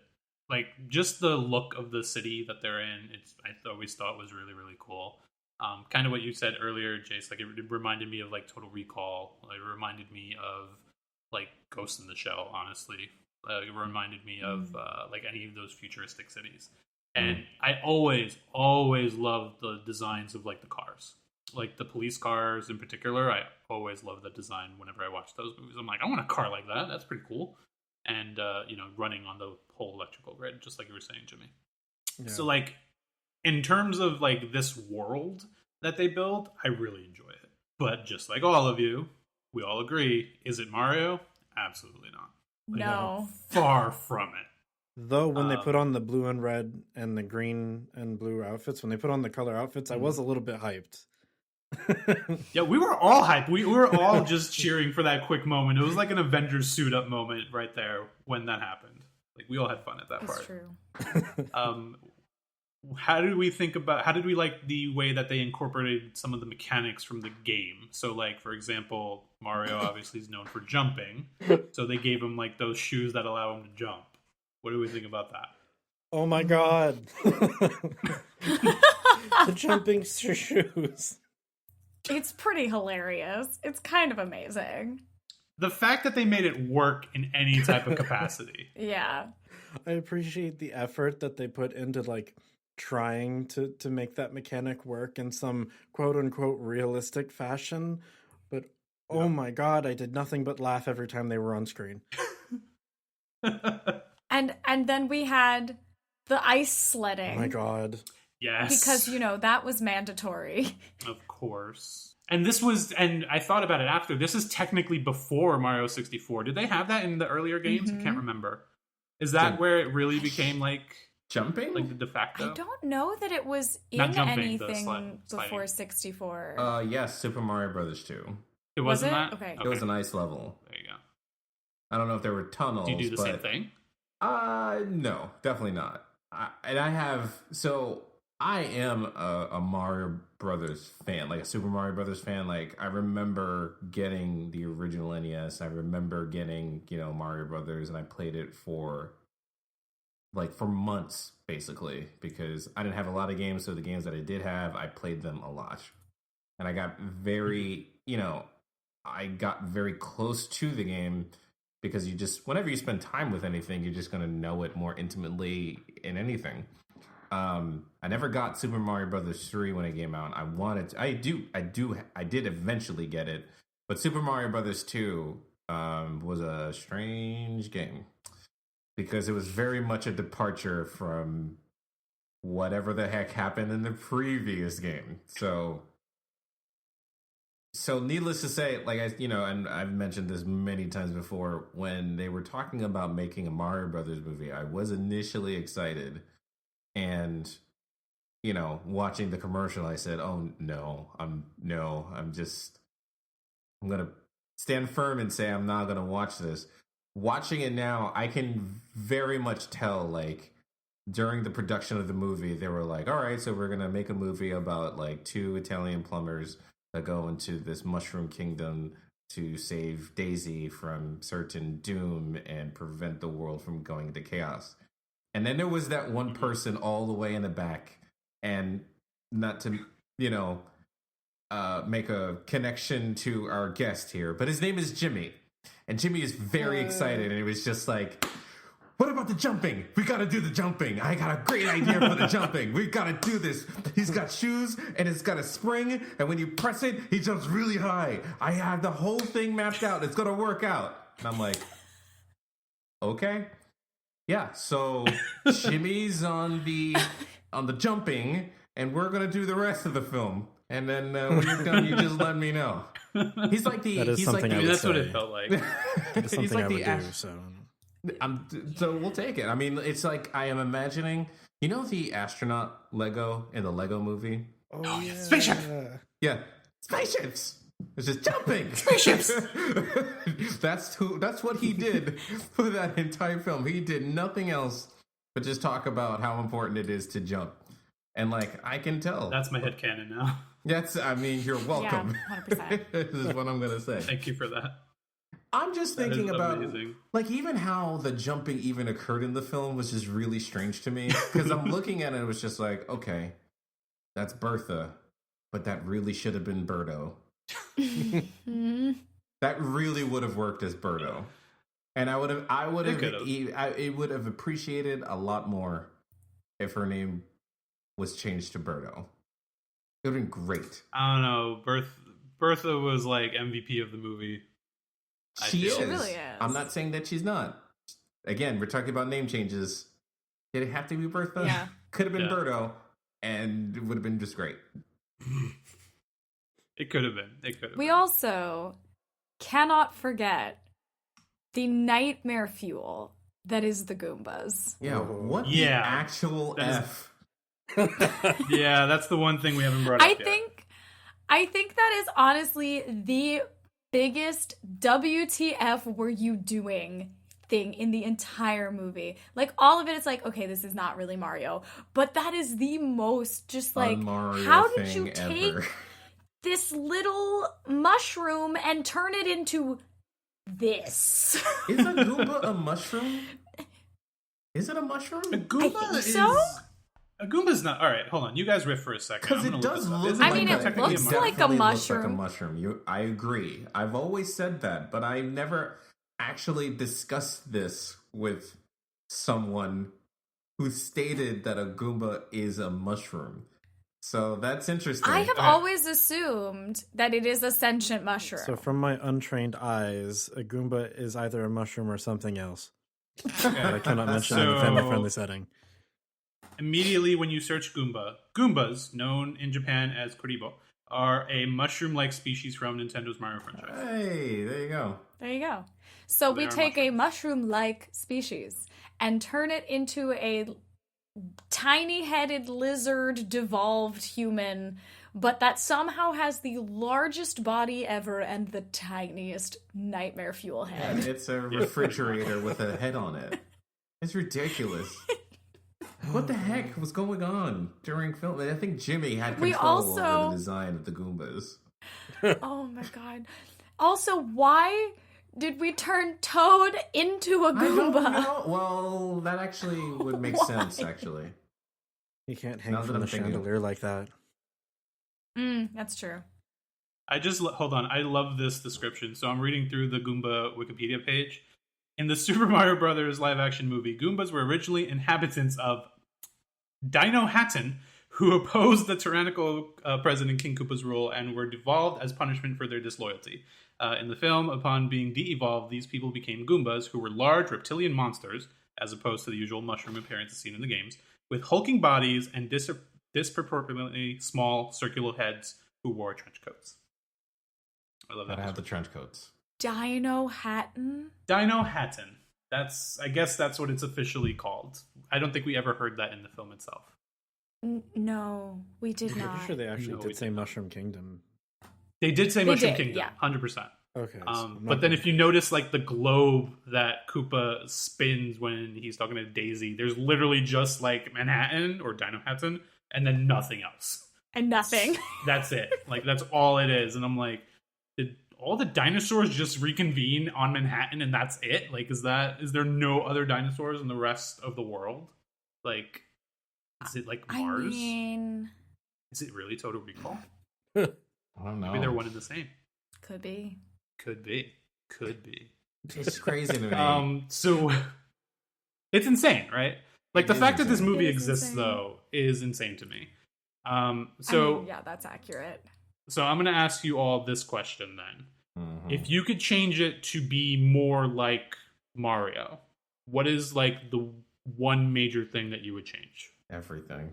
just the look of the city that they're in, I always thought was really, really cool. Kind of what you said earlier, Jace, it reminded me of Total Recall. It reminded me of Ghost in the Shell, honestly. It reminded me of any of those futuristic cities. And I always loved the designs of the cars. The police cars in particular, I always love the design whenever I watch those movies. I'm I want a car like that. That's pretty cool. And, running on the whole electrical grid, just like you were saying, Jimmy. Yeah. So, in terms of, this world that they build, I really enjoy it. But just like all of you, we all agree, is it Mario? Absolutely not. No. Far from it. Though when they put on the blue and red and the green and blue outfits, when they put on the color outfits, I was a little bit hyped. Yeah, we were all hyped. We were all just cheering for that quick moment. It was like an Avengers suit up moment right there when that happened. We all had fun at that part. That's true. How did we like the way that they incorporated some of the mechanics from the game? So for example, Mario obviously is known for jumping. So they gave him those shoes that allow him to jump. What do we think about that? Oh my god. The jumping shoes. It's pretty hilarious. It's kind of amazing. The fact that they made it work in any type of capacity. Yeah. I appreciate the effort that they put into trying to make that mechanic work in some quote unquote realistic fashion. But oh my god, I did nothing but laugh every time they were on screen. And then we had the ice sledding. Oh my god. Yes. Because, that was mandatory. Of course. And I thought about it after. This is technically before Mario 64. Did they have that in the earlier games? I can't remember. Is that where it really became jumping? The de facto? I don't know that it was in anything before 64. Yes, Super Mario Brothers 2. It wasn't was that? Okay. It was an ice level. There you go. I don't know if there were tunnels. Do you do the same thing? No, definitely not. I have I am a Mario Brothers fan, like a Super Mario Brothers fan. Like, I remember getting the original NES. I remember getting, Mario Brothers, and I played it for months, basically, because I didn't have a lot of games. So the games that I did have, I played them a lot. And I got very, I got very close to the game because whenever you spend time with anything, you're just going to know it more intimately in anything. I never got Super Mario Brothers 3 when it came out. I did eventually get it, but Super Mario Brothers 2 was a strange game because it was very much a departure from whatever the heck happened in the previous game. So needless to say, and I've mentioned this many times before, when they were talking about making a Mario Brothers movie, I was initially excited. And, watching the commercial, I said, oh, no, I'm going to stand firm and say I'm not going to watch this. Watching it now, I can very much tell, during the production of the movie, they were like, all right, so we're going to make a movie about, two Italian plumbers that go into this mushroom kingdom to save Daisy from certain doom and prevent the world from going into chaos. And then there was that one person all the way in the back, and not to, make a connection to our guest here, but his name is Jimmy. And Jimmy is very excited, and it was just like, what about the jumping? We got to do the jumping. I got a great idea for the jumping. We got to do this. He's got shoes, and it's got a spring, and when you press it, he jumps really high. I have the whole thing mapped out. It's going to work out. And I'm like, okay. Yeah, so Jimmy's on the jumping, and we're gonna do the rest of the film. And then when you're done, you just let me know. He's like the. That is something I would that's say. what it felt like. It's something he's like I would the do. So we'll take it. I mean, it's like I am imagining. The astronaut Lego in the Lego movie? Oh yeah, spaceship. Yeah, spaceships. It's just jumping. Spaceships. That's what he did for that entire film. He did nothing else but just talk about how important it is to jump. And I can tell. That's my headcanon now. You're welcome. Yeah, 100%. This is what I'm going to say. Thank you for that. I'm just thinking about amazing. Even how the jumping even occurred in the film was just really strange to me. Because I'm looking at it, it was just like, okay, that's Bertha, but that really should have been Birdo. That really would have worked as Birdo, and I would have it would have appreciated a lot more if her name was changed to Birdo. It would have been great. I don't know. Bertha was MVP of the movie. She She really is. I'm not saying that she's not. Again, we're talking about name changes. Did it have to be Bertha? Yeah. Could have been Birdo, and it would have been just great. It could have been. We also cannot forget the nightmare fuel that is the Goombas. Yeah, what the actual F? Yeah, that's the one thing we haven't brought up yet. I think that is honestly the biggest WTF were you doing thing in the entire movie. All of it, it's okay, this is not really Mario, but that is the most just how did you take this little mushroom and turn it into this? Is a Goomba a mushroom? Is it a mushroom? A Goomba I think so? A Goomba's not. All right, hold on. You guys riff for a second. Because it does look I mean, it looks like a mushroom. I agree. I've always said that, but I never actually discussed this with someone who stated that a Goomba is a mushroom. So that's interesting. I have always assumed that it is a sentient mushroom. So from my untrained eyes, a Goomba is either a mushroom or something else. That I cannot mention in a family-friendly setting. Immediately when you search Goomba, Goombas, known in Japan as Kuribo, are a mushroom-like species from Nintendo's Mario franchise. Hey, there you go. There you go. So we take a mushroom-like species and turn it into a tiny-headed lizard devolved human, but that somehow has the largest body ever and the tiniest nightmare fuel head. And it's a refrigerator with a head on it. It's ridiculous. What the heck was going on during film? I think Jimmy had control over the design of the Goombas. Oh my god. Also, why did we turn Toad into a Goomba? I don't know. Well, that actually would make sense, actually. You can't hang from the chandelier like that. That's true. Hold on. I love this description. So I'm reading through the Goomba Wikipedia page. In the Super Mario Brothers live-action movie, Goombas were originally inhabitants of Dino Hatton, who opposed the tyrannical President King Koopa's rule and were devolved as punishment for their disloyalty. In the film, upon being de-evolved, these people became Goombas, who were large reptilian monsters, as opposed to the usual mushroom appearances seen in the games, with hulking bodies and disproportionately small circular heads who wore trench coats. I love that. I have the trench coats. Dino Hatton? Dino Hatton. I guess that's what it's officially called. I don't think we ever heard that in the film itself. No, we did not. I'm sure they actually did say Mushroom Kingdom. They did say Mushroom Kingdom, yeah. 100%. Okay. But then if you notice, like, the globe that Koopa spins when he's talking to Daisy, there's literally just, like, Manhattan or Dino Hatton, and then nothing else. And nothing. That's it. Like, that's all it is. And I'm like, did all the dinosaurs just reconvene on Manhattan and that's it? Like, is there no other dinosaurs in the rest of the world? Like, is it like Mars? I mean, is it really Total Recall? I don't know. Maybe they're one and the same. Could be. It's crazy to me. So it's insane, right? Like, the fact that this movie exists, insane. though, is insane to me. Yeah, that's accurate. So I'm going to ask you all this question then. Mm-hmm. If you could change it to be more like Mario, what is, like, the one major thing that you would change? Everything.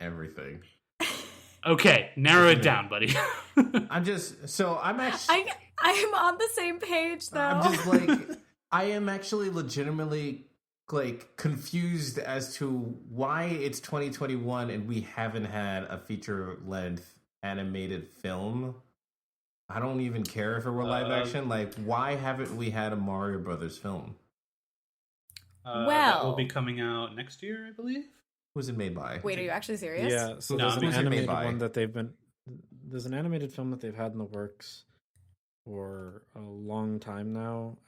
Everything. Okay, narrow it down, buddy. I'm actually... I'm on the same page, though. I'm just like... I am actually legitimately, like, confused as to why it's 2021 and we haven't had a feature-length animated film. I don't even care if it were live action. Like, why haven't we had a Mario Brothers film? That will be coming out next year, I believe. Who's it made by? Wait, are you actually serious? Yeah, so No, there's an animated by? one that there's an animated film that they've had in the works for a long time now.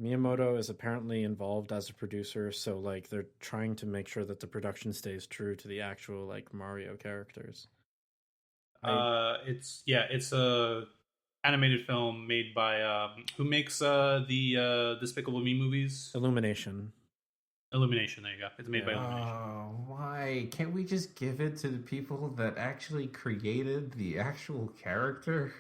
Miyamoto is apparently involved as a producer, so, like, they're trying to make sure that the production stays true to the actual, like, Mario characters. It's a animated film made by who makes the Despicable Me movies? Illumination. Illumination, there you go. It's made by Illumination. Why can't we just give it to the people that actually created the actual character?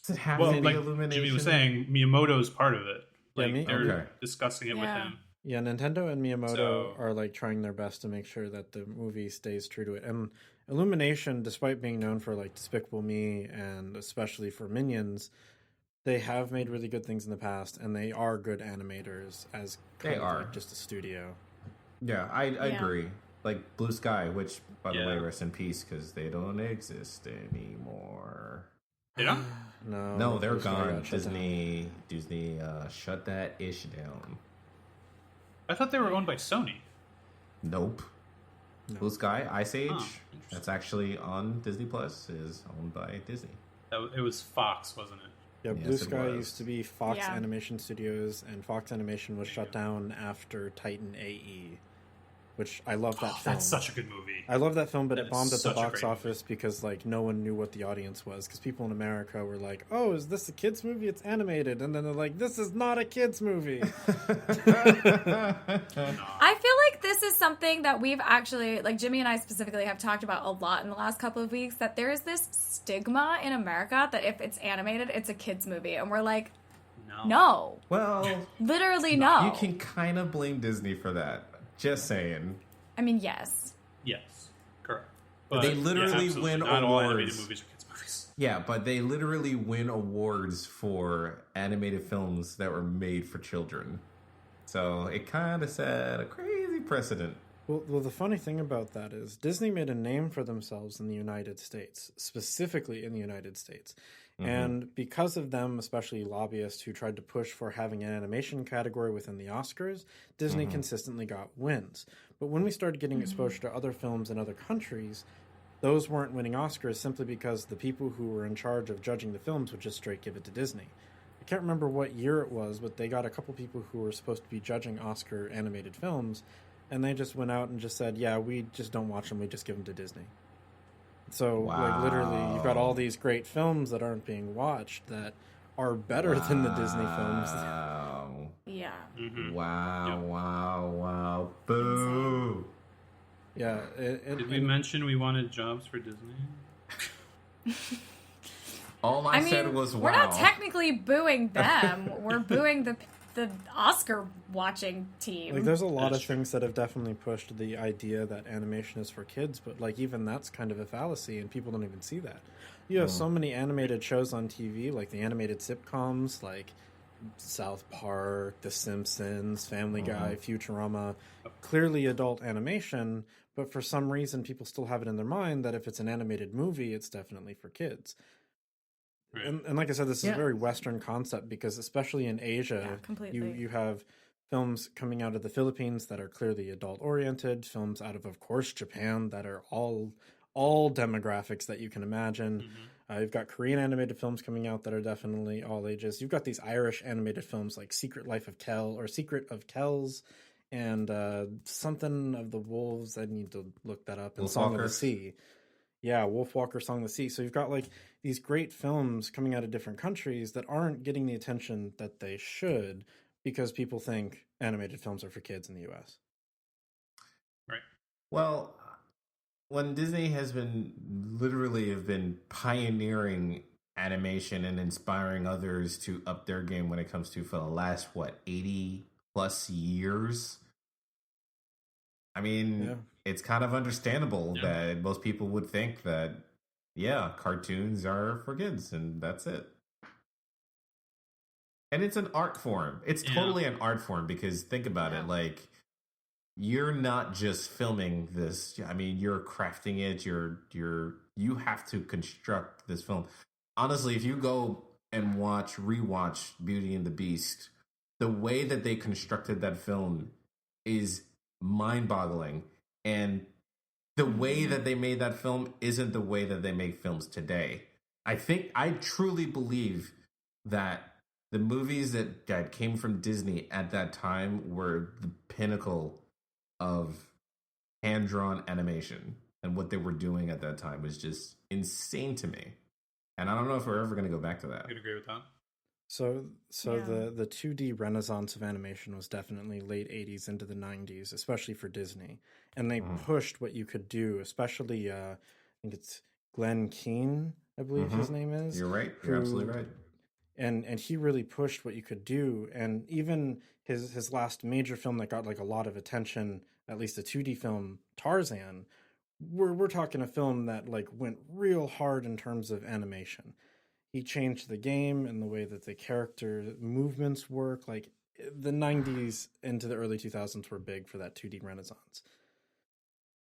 Does it have to be like Illumination? Jimmy was saying, Miyamoto's part of it. Like, Yeah, they're discussing it with him. Yeah, Nintendo and Miyamoto are, like, trying their best to make sure that the movie stays true to it. And Illumination, despite being known for, like, Despicable Me and especially for Minions, they have made really good things in the past, and they are good animators as kind of like just a studio. Yeah, I agree. Like Blue Sky, which, by the way, rest in peace, because they don't exist anymore. They don't? No, they're gone. Disney shut that ish down. I thought they were owned by Sony. Nope. No. Blue Sky, Ice Age, that's actually on Disney Plus, is owned by Disney. It was Fox, wasn't it? Yeah, Blue Sky used to be Fox Animation Studios, and Fox Animation was shut down after Titan AE, which I love that film. That's such a good movie. I love that film, but it bombed at the box office because, like, no one knew what the audience was, because people in America were like, oh, is this a kid's movie? It's animated. And then they're like, this is not a kid's movie. I feel like this is something that we've actually, like, Jimmy and I specifically have talked about a lot in the last couple of weeks, that there is this stigma in America that if it's animated, it's a kid's movie. And we're like, no. Well, literally no. You can kind of blame Disney for that. Just saying. I mean, yes. Yes, correct. But they literally win not awards. All animated movies are kids' movies. Yeah, but they literally win awards for animated films that were made for children. So it kind of set a crazy precedent. Well, the funny thing about that is Disney made a name for themselves in the United States, specifically in the United States. And because of them, especially lobbyists who tried to push for having an animation category within the Oscars, Disney consistently got wins. But when we started getting exposure to other films in other countries, those weren't winning Oscars simply because the people who were in charge of judging the films would just straight give it to Disney. I can't remember what year it was, but they got a couple people who were supposed to be judging Oscar animated films, and they just went out and just said, yeah, we just don't watch them, we just give them to Disney. So, like, literally, you've got all these great films that aren't being watched that are better than the Disney films. Yeah. Wow. Boo. Yeah. Did we mention we wanted jobs for Disney? All I said was wow. We're not technically booing them. We're booing the Oscar watching team. Like, there's a lot of things that have definitely pushed the idea that animation is for kids, but like even that's kind of a fallacy, and people don't even see that. You have so many animated shows on TV, like the animated sitcoms, like South Park, The Simpsons, Family Guy, Futurama, clearly adult animation, but for some reason people still have it in their mind that if it's an animated movie, it's definitely for kids. And like I said, this is a very Western concept because especially in Asia, you have films coming out of the Philippines that are clearly adult-oriented, films out of course, Japan that are all demographics that you can imagine. You've got Korean animated films coming out that are definitely all ages. You've got these Irish animated films like Secret Life of Kel or Secret of Kells and something of the Wolves. I need to look that up. And Song of the Sea. Yeah, Wolfwalker, Song of the Sea. So you've got like these great films coming out of different countries that aren't getting the attention that they should because people think animated films are for kids in the US. Right. Well, when Disney has been pioneering animation and inspiring others to up their game when it comes to for the last 80 plus years. I mean, it's kind of understandable that most people would think that, cartoons are for kids and that's it. And it's an art form. It's totally an art form because think about it, like you're not just filming this. I mean, you're crafting it. You have to construct this film. Honestly, if you go and rewatch Beauty and the Beast, the way that they constructed that film is mind-boggling, and the way that they made that film isn't the way that they make films today. I truly believe that the movies that came from Disney at that time were the pinnacle of hand-drawn animation, and what they were doing at that time was just insane to me. And I don't know if we're ever going to go back to that. I could agree with that. So the 2D renaissance of animation was definitely late 80s into the 90s, especially for Disney. And they pushed what you could do, especially, I think it's Glenn Keane, I believe his name is. You're right. You're absolutely right. And he really pushed what you could do. And even his last major film that got like a lot of attention, at least a 2D film, Tarzan, we're talking a film that like went real hard in terms of animation. He changed the game and the way that the character movements work. Like the 90s into the early 2000s were big for that 2D renaissance.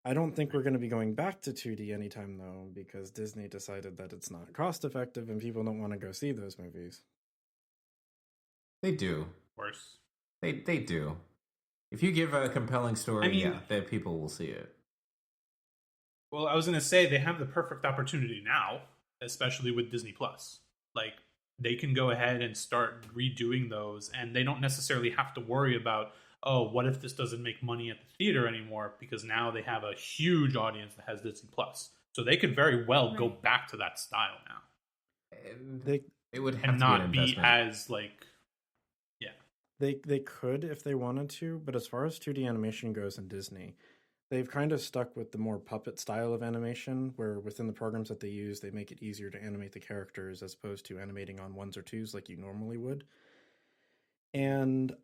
I don't think we're going to be going back to 2D anytime though, because Disney decided that it's not cost effective and people don't want to go see those movies. They do. Of course. They do. If you give a compelling story, that people will see it. Well, I was going to say they have the perfect opportunity now, especially with Disney Plus. Like, they can go ahead and start redoing those, and they don't necessarily have to worry about, oh, what if this doesn't make money at the theater anymore? Because now they have a huge audience that has Disney Plus. So they could very well go back to that style now. It would have and to not be as, like, They could if they wanted to, but as far as 2D animation goes in Disney, they've kind of stuck with the more puppet style of animation, where within the programs that they use, they make it easier to animate the characters as opposed to animating on ones or twos like you normally would. And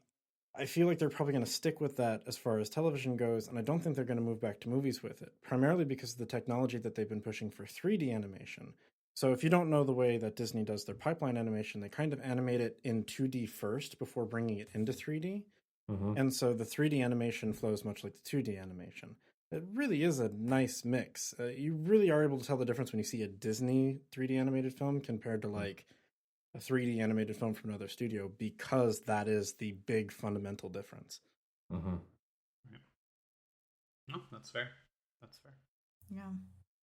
I feel like they're probably going to stick with that as far as television goes, and I don't think they're going to move back to movies with it, primarily because of the technology that they've been pushing for 3D animation. So if you don't know the way that Disney does their pipeline animation, they kind of animate it in 2D first before bringing it into 3D. And so the 3D animation flows much like the 2D animation. It really is a nice mix. You really are able to tell the difference when you see a Disney 3D animated film compared to like a 3D animated film from another studio, because that is the big fundamental difference. Mm-hmm. No, that's fair. That's fair. Yeah.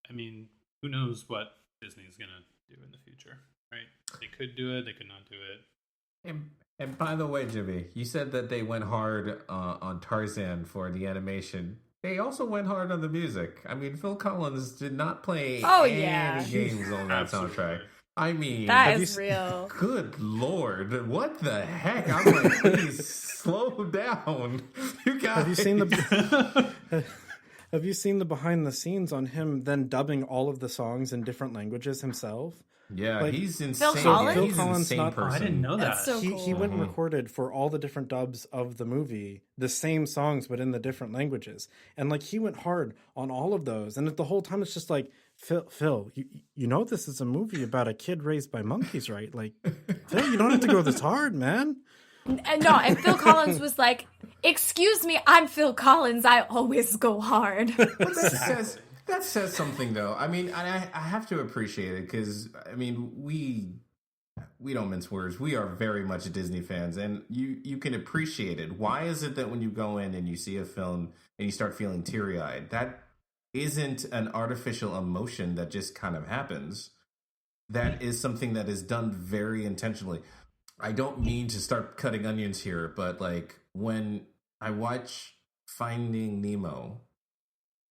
I mean, who knows what Disney's gonna do in the future, right? They could do it, they could not do it. And by the way, Jimmy, you said that they went hard on Tarzan for the animation. They also went hard on the music. I mean, Phil Collins did not play any games on that soundtrack. I mean, that is real. Good Lord, what the heck? I'm like, please slow down. You guys. Have you seen the behind the scenes on him then dubbing all of the songs in different languages himself? Yeah, like, he's insane. Phil Collins? Phil He's Collins insane not, person. I didn't know that. That's so cool. He went and recorded for all the different dubs of the movie the same songs but in the different languages, and like he went hard on all of those, and the whole time it's just like, Phil, you know this is a movie about a kid raised by monkeys, right? Like, Phil, you don't have to go this hard, man. No, and Phil Collins was like, "Excuse me, I'm Phil Collins. I always go hard." That says something, though. I mean, I have to appreciate it because, I mean, we don't mince words. We are very much Disney fans, and you can appreciate it. Why is it that when you go in and you see a film and you start feeling teary-eyed, that isn't an artificial emotion that just kind of happens? That is something that is done very intentionally. I don't mean to start cutting onions here, but like when I watch Finding Nemo,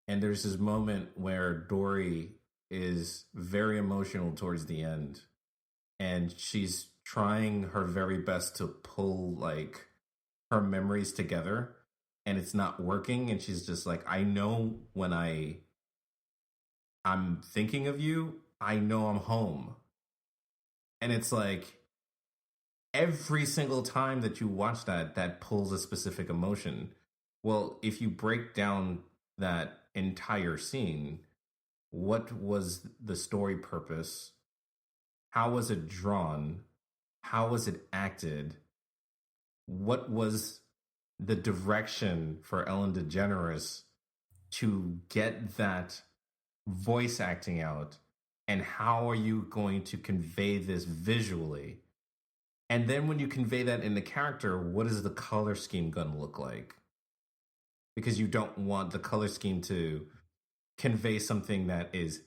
and there's this moment where Dory is very emotional towards the end, and she's trying her very best to pull like her memories together, and it's not working, and she's just like, I know when I'm thinking of you, I know I'm home. And it's like every single time that you watch that pulls a specific emotion. Well, if you break down that entire scene, what was the story purpose? How was it drawn? How was it acted? What was the direction for Ellen DeGeneres to get that voice acting out? And how are you going to convey this visually? And then when you convey that in the character, what is the color scheme going to look like? Because you don't want the color scheme to convey something that is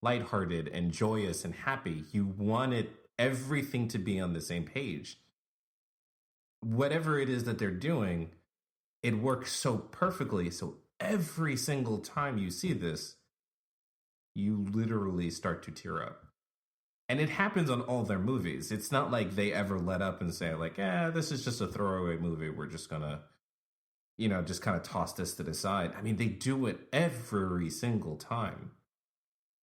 lighthearted and joyous and happy. You want everything to be on the same page. Whatever it is that they're doing, it works so perfectly. So every single time you see this, you literally start to tear up. And it happens on all their movies. It's not like they ever let up and say like, this is just a throwaway movie. We're just going to, just kind of toss this to the side. I mean, they do it every single time.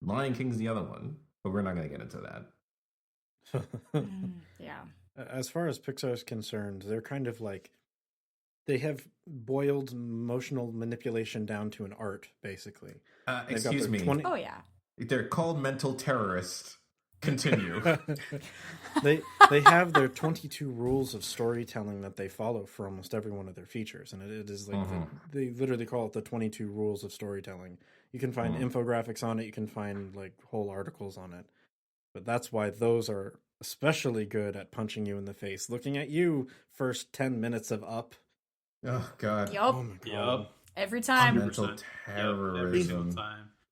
Lion King's the other one, but we're not going to get into that. Yeah. As far as Pixar is concerned, they're kind of like, they have boiled emotional manipulation down to an art, basically. Excuse me. Oh, yeah. They're called mental terrorists. Continue. They have their 22 rules of storytelling that they follow for almost every one of their features, and it is like they literally call it the 22 rules of storytelling. You can find infographics on it, you can find like whole articles on it, but that's why those are especially good at punching you in the face. Looking at you, first 10 minutes of Up. Oh God! Yup. Oh my God! Yep. Every time. Mental terrorism.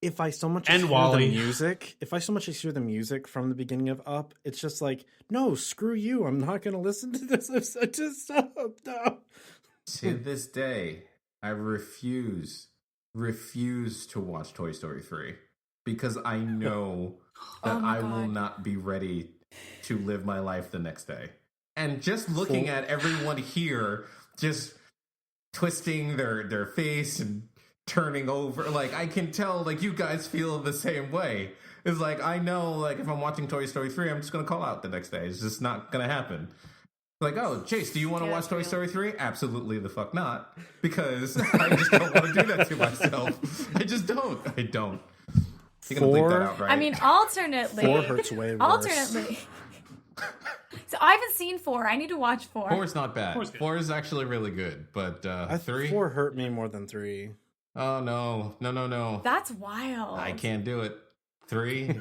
If I so much And hear Wall-E. the music, hear the music from the beginning of Up, it's just like, no, screw you. I'm not going to listen to this. I'm such a stop. No. To this day, I refuse to watch Toy Story 3 because I know that I will not be ready to live my life the next day. And just looking at everyone here just twisting their face and turning over, like I can tell like you guys feel the same way. It's like I know like if I'm watching Toy Story 3, I'm just gonna call out the next day. It's just not gonna happen. Like, oh, Jace, do you want to watch Toy Story 3? Absolutely the fuck not. Because I just don't want to do that to myself. I just don't. I don't. You're gonna bleep that out, right? I mean, alternately. 4 hurts way worse. Alternately. So I haven't seen 4. I need to watch 4. 4 is not bad. 4 is actually really good. But 3? 4 hurt me more than 3. Oh, no. That's wild. I can't do it. 3?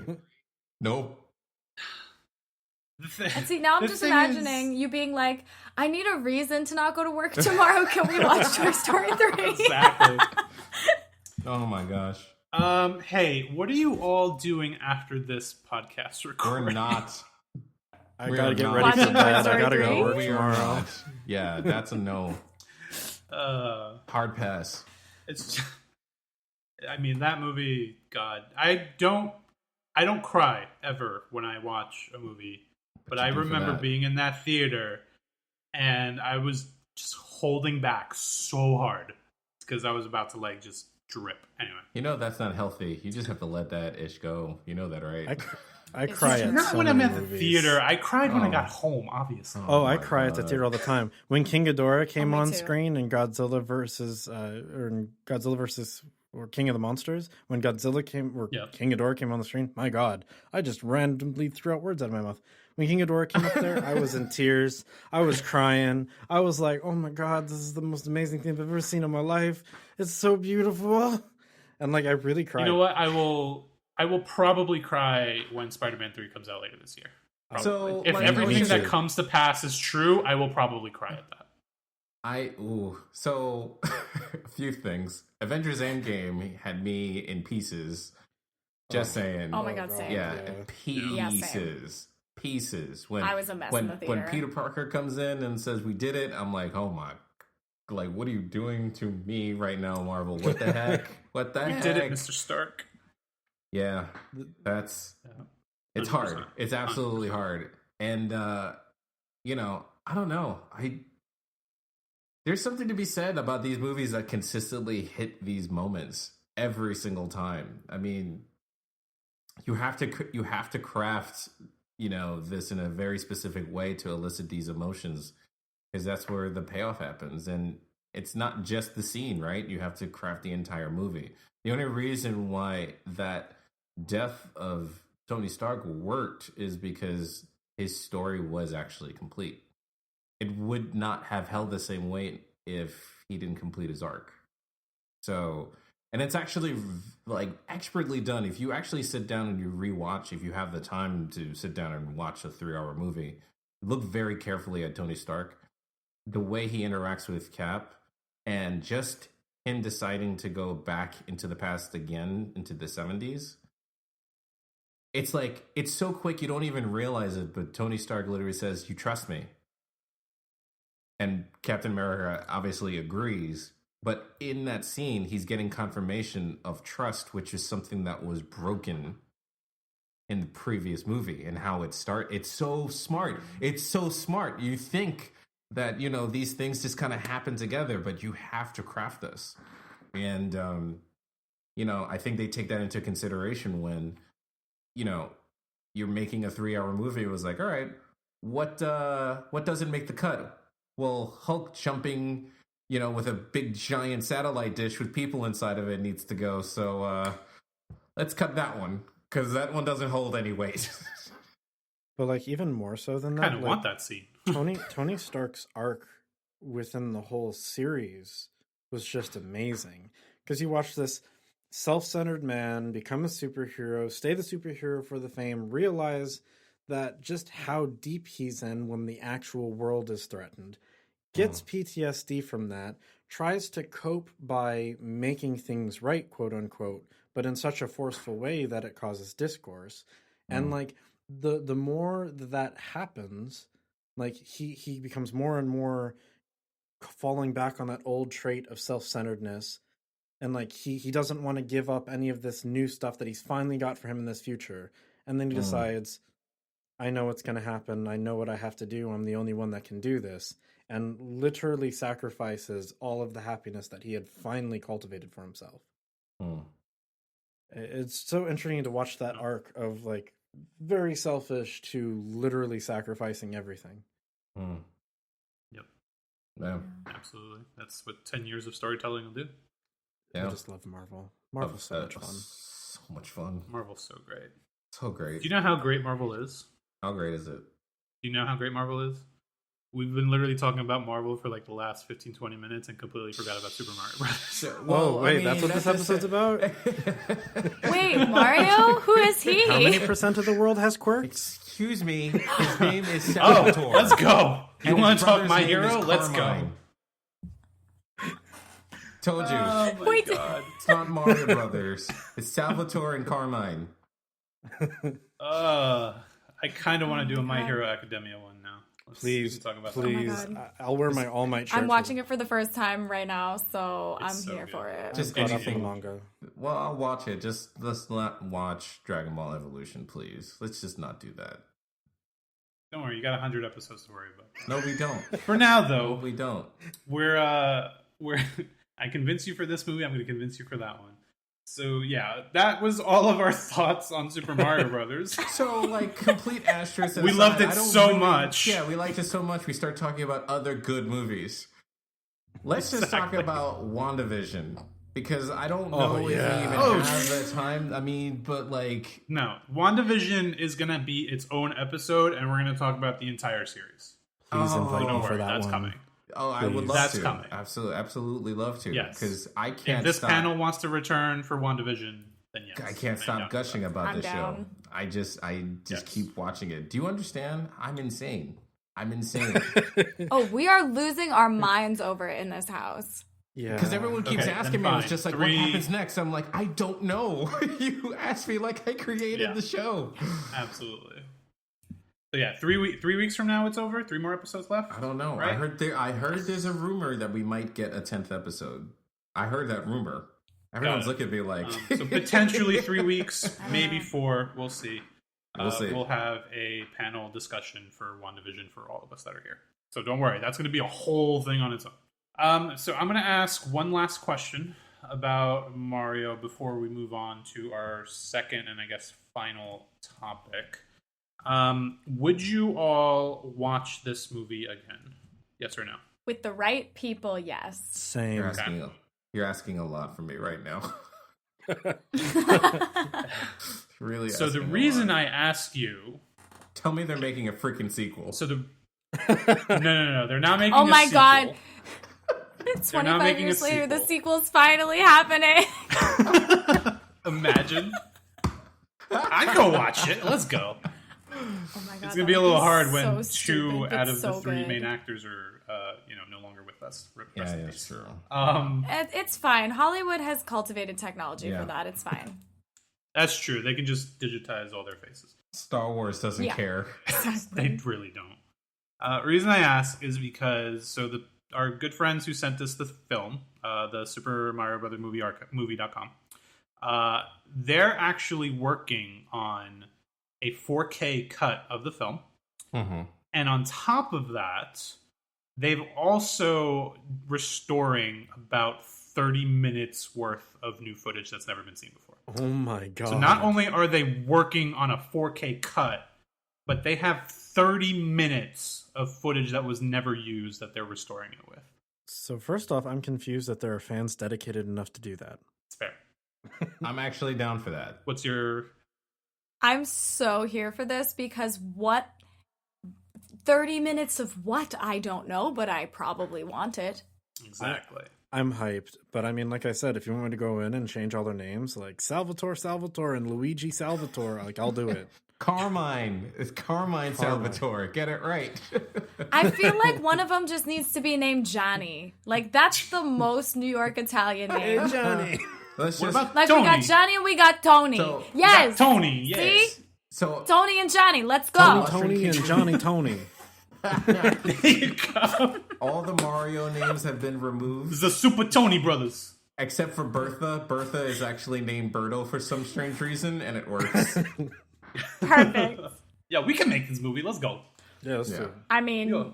Nope. And see, now I'm just imagining you being like, I need a reason to not go to work tomorrow. Can we watch Toy Story 3? Exactly. Oh my gosh. Hey, what are you all doing after this podcast recording? We're not. I gotta get ready for bed. I gotta go to work We are tomorrow. not. Yeah, that's a no. Hard pass. It's. I mean, that movie. God, I don't cry ever when I watch a movie, but I remember being in that theater, and I was just holding back so hard because I was about to like just drip. Anyway, you know that's not healthy. You just have to let that ish go. You know that, right? I cry at not so when I'm many at the movies. theater. I cried when I got home, obviously. Oh, I cry at the theater all the time. When King Ghidorah came me on too. screen in Godzilla versus or King of the Monsters, when Godzilla came or King Ghidorah came on the screen, my God, I just randomly threw out words out of my mouth. When King Ghidorah came up there, I was in tears. I was crying. I was like, oh my God, this is the most amazing thing I've ever seen in my life. It's so beautiful. And like, I really cried. You know what? I will probably cry when Spider-Man 3 comes out later this year. Probably. So, if like, everything that comes to pass is true, I will probably cry at that. So a few things. Avengers Endgame had me in pieces. Just saying. Oh my God, same. Yeah, Yeah, same. pieces. When I was a mess in the theater. When Peter Parker comes in and says we did it, I'm like, oh my, like what are you doing to me right now, Marvel? What the heck? What the heck? You did it, Mr. Stark. Yeah, it's hard. It's absolutely hard. And you know, I don't know. There's something to be said about these movies that consistently hit these moments every single time. I mean, you have to craft, you know, this in a very specific way to elicit these emotions, because that's where the payoff happens. And it's not just the scene, right? You have to craft the entire movie. The only reason why that death of Tony Stark worked is because his story was actually complete. It would not have held the same weight if he didn't complete his arc. So, and it's actually like expertly done. If you actually sit down and you rewatch, if you have the time to sit down and watch a 3-hour movie, look very carefully at Tony Stark, the way he interacts with Cap, and just him deciding to go back into the past again, into the 70s. It's like, it's so quick you don't even realize it, but Tony Stark literally says, "You trust me?" And Captain America obviously agrees, but in that scene, he's getting confirmation of trust, which is something that was broken in the previous movie, and how it started. It's so smart. It's so smart. You think that, you know, these things just kind of happen together, but you have to craft this. And, you know, I think they take that into consideration when, you know, you're making a 3-hour movie. It was like, all right, what doesn't make the cut? Well, Hulk jumping, you know, with a big giant satellite dish with people inside of it needs to go. So let's cut that one, because that one doesn't hold any weight. But like even more so than that, I kind of like, want that scene. Tony Stark's arc within the whole series was just amazing, because you watch this self-centered man become a superhero, stay the superhero for the fame, realize that just how deep he's in when the actual world is threatened, gets PTSD from that, tries to cope by making things right, quote unquote, but in such a forceful way that it causes discourse. And like the more that happens, like he becomes more and more falling back on that old trait of self-centeredness. And like he doesn't want to give up any of this new stuff that he's finally got for him in this future. And then he decides, I know what's going to happen. I know what I have to do. I'm the only one that can do this. And literally sacrifices all of the happiness that he had finally cultivated for himself. It's so interesting to watch that arc of like very selfish to literally sacrificing everything. Yep. Yeah. Absolutely. That's what 10 years of storytelling will do. I just love Marvel. Marvel's so much fun. So much fun. Marvel's so great. So great. Do you know how great Marvel is? How great is it? Do you know how great Marvel is? We've been literally talking about Marvel for like the last 15-20 minutes and completely forgot about Super Mario Brothers. Whoa, wait, that's what this episode's about? Wait, Mario? Who is he? How many percent of the world has quirks? Excuse me. His name is Salvatore. Let's go. You And want his to talk brother's My name Hero? is Let's go. Carmine. Told you. Oh my Wait. god. It's not Mario Brothers. It's Salvatore and Carmine. I kind of want to do a My Hero Academia one now. Please, talk about please. Oh my God. I'll wear my All Might shirt. I'm watching it for the first time right now, so I'm so here good. for it. Just Caught up anything. in manga. Well, I'll watch it. Just let's not watch Dragon Ball Evolution, please. Let's just not do that. Don't worry, you got 100 episodes to worry about. No, we don't. For now, No, though, we don't. we're I convinced you for this movie. I'm going to convince you for that one. So yeah, that was all of our thoughts on Super Mario Brothers. So, like, complete asterisk. We aside, loved it I don't so much. Yeah, we liked it so much. We start talking about other good movies. Let's just talk Exactly. about WandaVision. Because I don't know Oh, if we yeah. even Oh, have the time. I mean, but like, No, WandaVision is going to be its own episode, and we're going to talk about the entire series. Please Oh, invite Don't me for worry, that that's one. coming. oh, I would Please. love That's to. coming. Absolutely love to. Yes. Because I If can't this stop. panel wants to return for WandaVision, then yes. I can't stop down. gushing about I'm this show. down. I just Yes. keep watching it. Do you understand? I'm insane. I'm insane. Oh, we are losing our minds over it in this house. Yeah. Because everyone keeps Okay, asking then me, it's fine. just like, Three- what happens next? I'm like, I don't know. You asked me like I created Yeah. the show. Absolutely. So yeah, 3 weeks from now it's over. 3 more episodes left. I don't know. Right? I heard there's a rumor that we might get a 10th episode. I heard that rumor. Everyone's Got it. looking at me like, So potentially 3 weeks, maybe 4. We'll see. We'll see. We'll have a panel discussion for WandaVision for all of us that are here. So don't worry, that's going to be a whole thing on its own. So I'm going to ask one last question about Mario before we move on to our second and I guess final topic. Would you all watch this movie again? Yes or no? With the right people, yes. Same. you're asking a lot from me right now. Really. So the asking a reason lot. I ask you, Tell me they're making a freaking sequel. so the no, they're not making. Oh a my sequel. God. They're not 25 making years a later, the sequel. sequel's finally happening. Imagine. I'd go watch it. Let's go. Oh my God, It's that gonna be a would little hard when so 2 stupid, but out of so the 3 good. main actors are, no longer with us. Rest Yeah, in yeah, peace. it's true. It's fine. Hollywood has cultivated technology Yeah. for that. It's fine. That's true. They can just digitize all their faces. Star Wars doesn't Yeah. care. They really don't. Reason I ask is because our good friends who sent us the film, the Super Mario Brothers movie.com, they're actually working on a 4K cut of the film. Mm-hmm. And on top of that, they've also restoring about 30 minutes worth of new footage that's never been seen before. Oh my god. So not only are they working on a 4K cut, but they have 30 minutes of footage that was never used that they're restoring it with. So first off, I'm confused that there are fans dedicated enough to do that. It's fair. I'm actually down for that. What's your... I'm so here for this because 30 minutes of what? I don't know, but I probably want it. Exactly. I'm hyped, but I mean, like I said, if you want me to go in and change all their names, like Salvatore and Luigi Salvatore, like I'll do it. Carmine. It's Carmine Salvatore. Get it right. I feel like one of them just needs to be named Johnny. Like, that's the most New York Italian name. Johnny. Let's What just about Like, Tony? we got Johnny and we got Tony. So, yes. Tony, yes. See? so Tony and Johnny, let's go. Tony and Johnny Tony. There you go. all the Mario names have been removed It's the Super Tony Brothers. except for Bertha. Bertha is actually named Berto for some strange reason, and it works. Perfect. Yeah, we can make this movie. Let's go. Yeah, let's Yeah. do it. I mean, Yeah.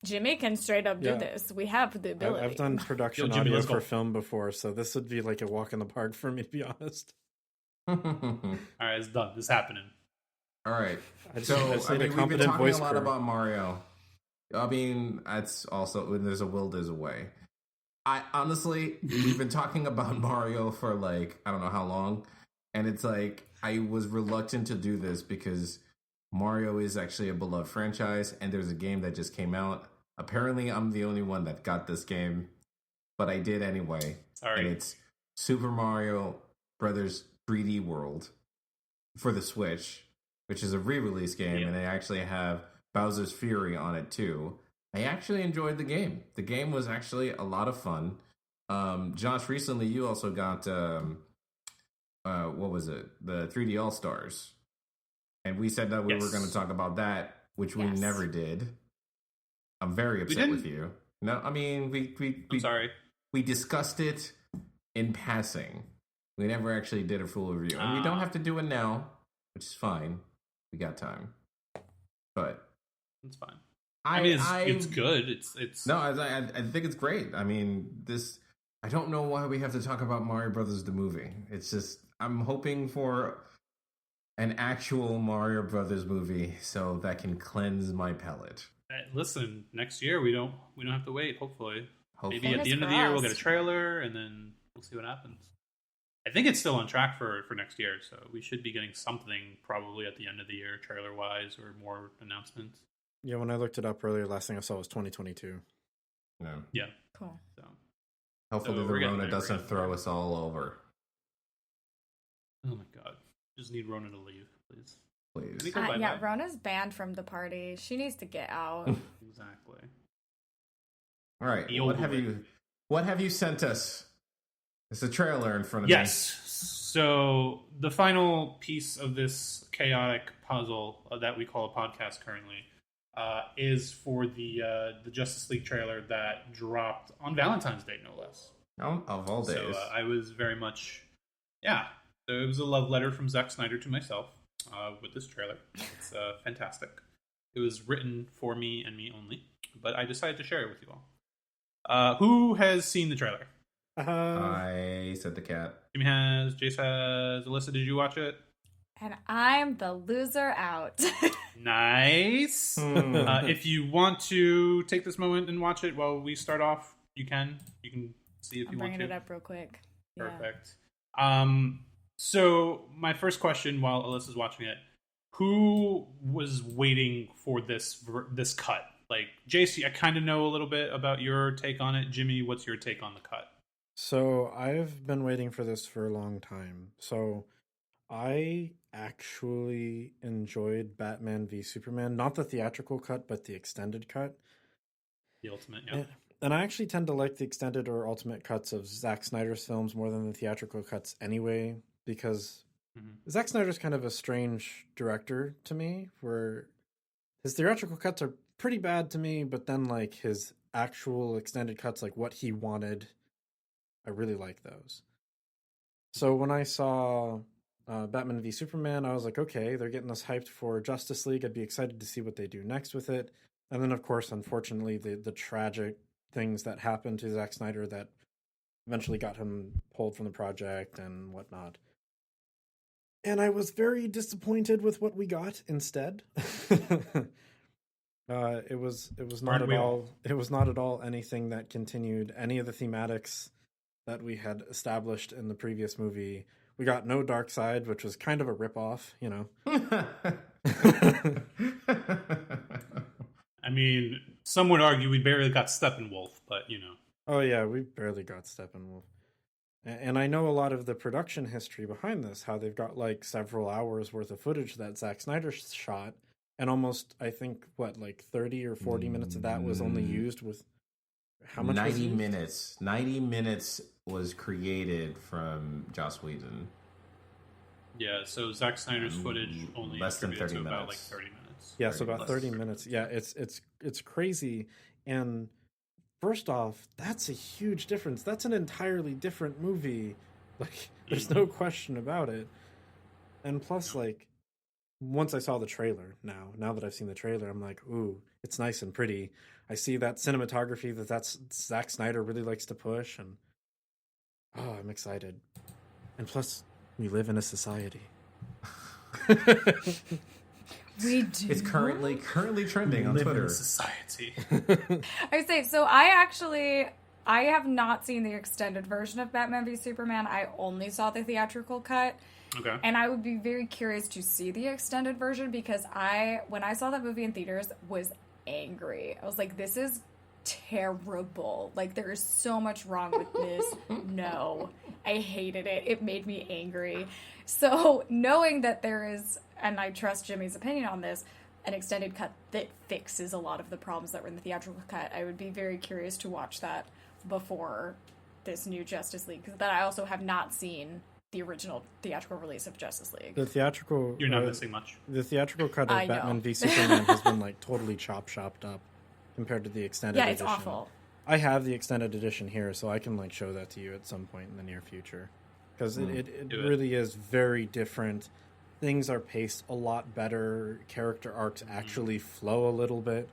Jimmy can straight up do Yeah. this. We have the ability. I've done production Yo, Jimmy, audio let's go. for film before, so this would be like a walk in the park for me, to be honest. All right, it's done. It's happening. All right. I just So, need a we've been competent talking voice a lot crew. about Mario. I mean, that's also when there's a will, there's a way. I honestly, we've been talking about Mario for like, I don't know how long. And it's like, I was reluctant to do this because Mario is actually a beloved franchise. And there's a game that just came out Apparently, I'm the only one that got this game, but I did anyway. Sorry. And it's Super Mario Brothers 3D World for the Switch, which is a re-release game, and they actually have Bowser's Fury on it too. I actually enjoyed the game. The game was actually a lot of fun. Josh, recently you also got what was it? The 3D All Stars, and we said that we were going to talk about that, which we never did. I'm very upset with you. No, I mean I'm sorry. We discussed it in passing. We never actually did a full review, and we don't have to do it now, which is fine. We got time, but it's fine. I mean, it's good. It's no, I think it's great. I mean, I don't know why we have to talk about Mario Brothers the movie. It's just I'm hoping for an actual Mario Brothers movie so that can cleanse my palate. Listen, next year we don't have to wait. Hopefully. Maybe at the end of the crossed. year we'll get a trailer, and then we'll see what happens. I think it's still on track for next year, so we should be getting something probably at the end of the year, trailer wise, or more announcements. Yeah, when I looked it up earlier, last thing I saw was 2022. No. Yeah. Cool. So hopefully the Rona doesn't throw us all over. Oh my god. Just need Rona to leave, please. Please. Yeah, Rona's banned from the party. She needs to get out. Exactly. All right. What have you sent us? It's a trailer in front of me. Yes. So the final piece of this chaotic puzzle that we call a podcast currently is for the Justice League trailer that dropped on Valentine's Day, no less. Of all days. So I was very much, So it was a love letter from Zack Snyder to myself with this trailer. It's fantastic. It was written for me and me only, but I decided to share it with you all. Who has seen the trailer? I said the cat. Jimmy has, Jace has, Alyssa, did you watch it? And I'm the loser out. Nice. If you want to take this moment and watch it while we start off, you can. You can see if you want to. I'm bringing it up real quick. Perfect. Yeah. So my first question while Alyssa's watching it, who was waiting for this cut? Like, Jace, I kind of know a little bit about your take on it. Jimmy, what's your take on the cut? So I've been waiting for this for a long time. So I actually enjoyed Batman v Superman, not the theatrical cut, but the extended cut. The ultimate, yeah. And I actually tend to like the extended or ultimate cuts of Zack Snyder's films more than the theatrical cuts anyway, because Zack Snyder's kind of a strange director to me, where his theatrical cuts are pretty bad to me, but then like his actual extended cuts, like what he wanted, I really like those. So when I saw Batman v Superman, I was like, okay, they're getting us hyped for Justice League. I'd be excited to see what they do next with it. And then, of course, unfortunately, the tragic things that happened to Zack Snyder that eventually got him pulled from the project and whatnot. And I was very disappointed with what we got instead. It was not at all anything that continued any of the thematics that we had established in the previous movie. We got no Darkseid, which was kind of a ripoff, you know. I mean, some would argue we barely got Steppenwolf, but you know. Oh yeah, we barely got Steppenwolf. And I know a lot of the production history behind this, how they've got like several hours worth of footage that Zack Snyder shot, and almost, I think, 30 or 40 minutes of that was only used with how much 90 minutes. 90 minutes was created from Joss Whedon. Yeah, so Zack Snyder's footage only less than 30 minutes. About like 30 minutes. Yeah, so about 30 minutes. Yeah, it's crazy. And first off, that's a huge difference. That's an entirely different movie. Like, there's no question about it. And plus, like, once I saw the trailer, now that I've seen the trailer, I'm like, ooh, it's nice and pretty. I see that cinematography that's Zack Snyder really likes to push, and oh, I'm excited. And plus, we live in a society. We do. It's currently trending on Twitter. In a society. I say, so I have not seen the extended version of Batman v Superman. I only saw the theatrical cut. Okay. And I would be very curious to see the extended version, because when I saw that movie in theaters, was angry. I was like, this is terrible. Like, there is so much wrong with this. No, I hated it. It made me angry. So knowing that there is, and I trust Jimmy's opinion on this, an extended cut that fixes a lot of the problems that were in the theatrical cut, I would be very curious to watch that before this new Justice League, because I also have not seen the original theatrical release of Justice League. The theatrical... You're not missing much. The theatrical cut of Batman v Superman has been, like, totally chopped up compared to the extended edition. Yeah, it's awful. I have the extended edition here, so I can, like, show that to you at some point in the near future. Because it really is very different. Things are paced a lot better. Character arcs actually flow a little bit.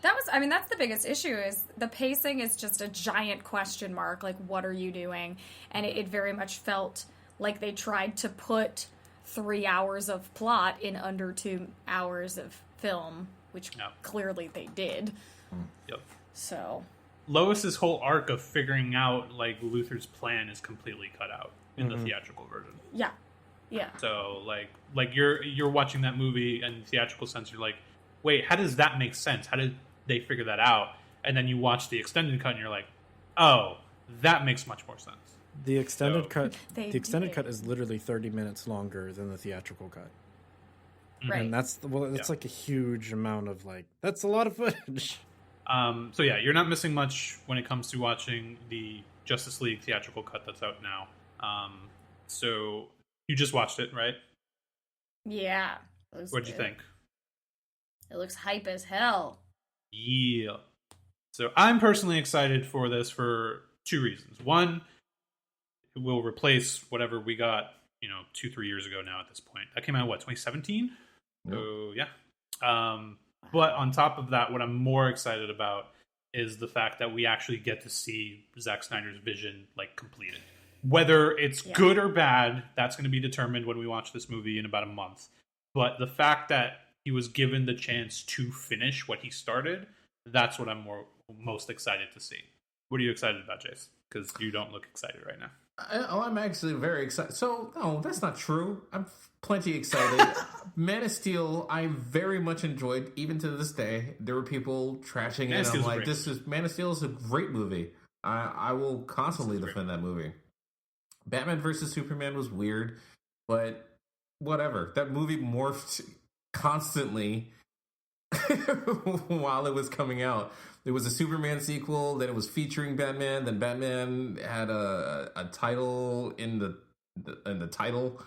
That's the biggest issue, is the pacing is just a giant question mark. Like, what are you doing? And it very much felt like they tried to put 3 hours of plot in under 2 hours of film, which clearly they did. Yep. So Lois's whole arc of figuring out, like, Luthor's plan is completely cut out in the theatrical version. Yeah. So, like you're watching that movie and the theatrical sense, you're like, wait, how does that make sense? How did they figure that out? And then you watch the extended cut and you're like, oh, that makes much more sense. The extended cut is literally 30 minutes longer than the theatrical cut. Right. And that's like a huge amount of, like, that's a lot of footage. So yeah, you're not missing much when it comes to watching the Justice League theatrical cut that's out now. So you just watched it, right? Yeah. What'd you think? It looks hype as hell. Yeah. So I'm personally excited for this for 2 reasons. One, it will replace whatever we got, 2-3 years ago now at this point. That came out, 2017? Yep. So, yeah. But on top of that, what I'm more excited about is the fact that we actually get to see Zack Snyder's vision, like, completed. Whether it's good or bad, that's going to be determined when we watch this movie in about a month. But the fact that he was given the chance to finish what he started, that's what I'm most excited to see. What are you excited about, Jace? Because you don't look excited right now. I'm actually very excited. So, no, that's not true. I'm plenty excited. Man of Steel, I very much enjoyed, even to this day. There were people trashing it. I'm like, Man of Steel is a great movie. I will constantly defend that movie. Batman versus Superman was weird, but whatever. That movie morphed constantly while it was coming out. There was a Superman sequel, then it was featuring Batman, then Batman had a title in the title.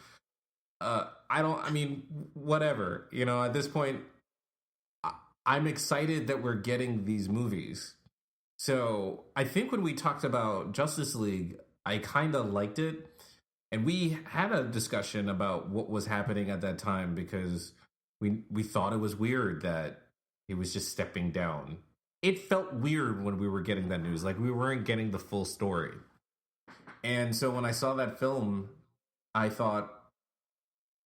Whatever. At this point, I'm excited that we're getting these movies. So I think when we talked about Justice League, I kind of liked it. And we had a discussion about what was happening at that time, because we thought it was weird that he was just stepping down. It felt weird when we were getting that news. Like, we weren't getting the full story. And so when I saw that film, I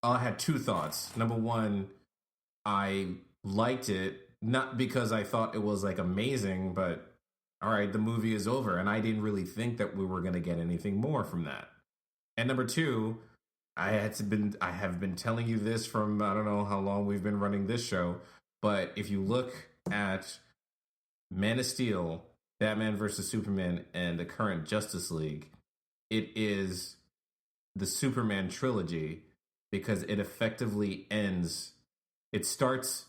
had 2 thoughts. Number one, I liked it, not because I thought it was, like, amazing, but all right, the movie is over. And I didn't really think that we were going to get anything more from that. And number 2, I have been telling you this from, I don't know how long we've been running this show, but if you look at Man of Steel, Batman vs. Superman, and the current Justice League, it is the Superman trilogy, because it effectively it starts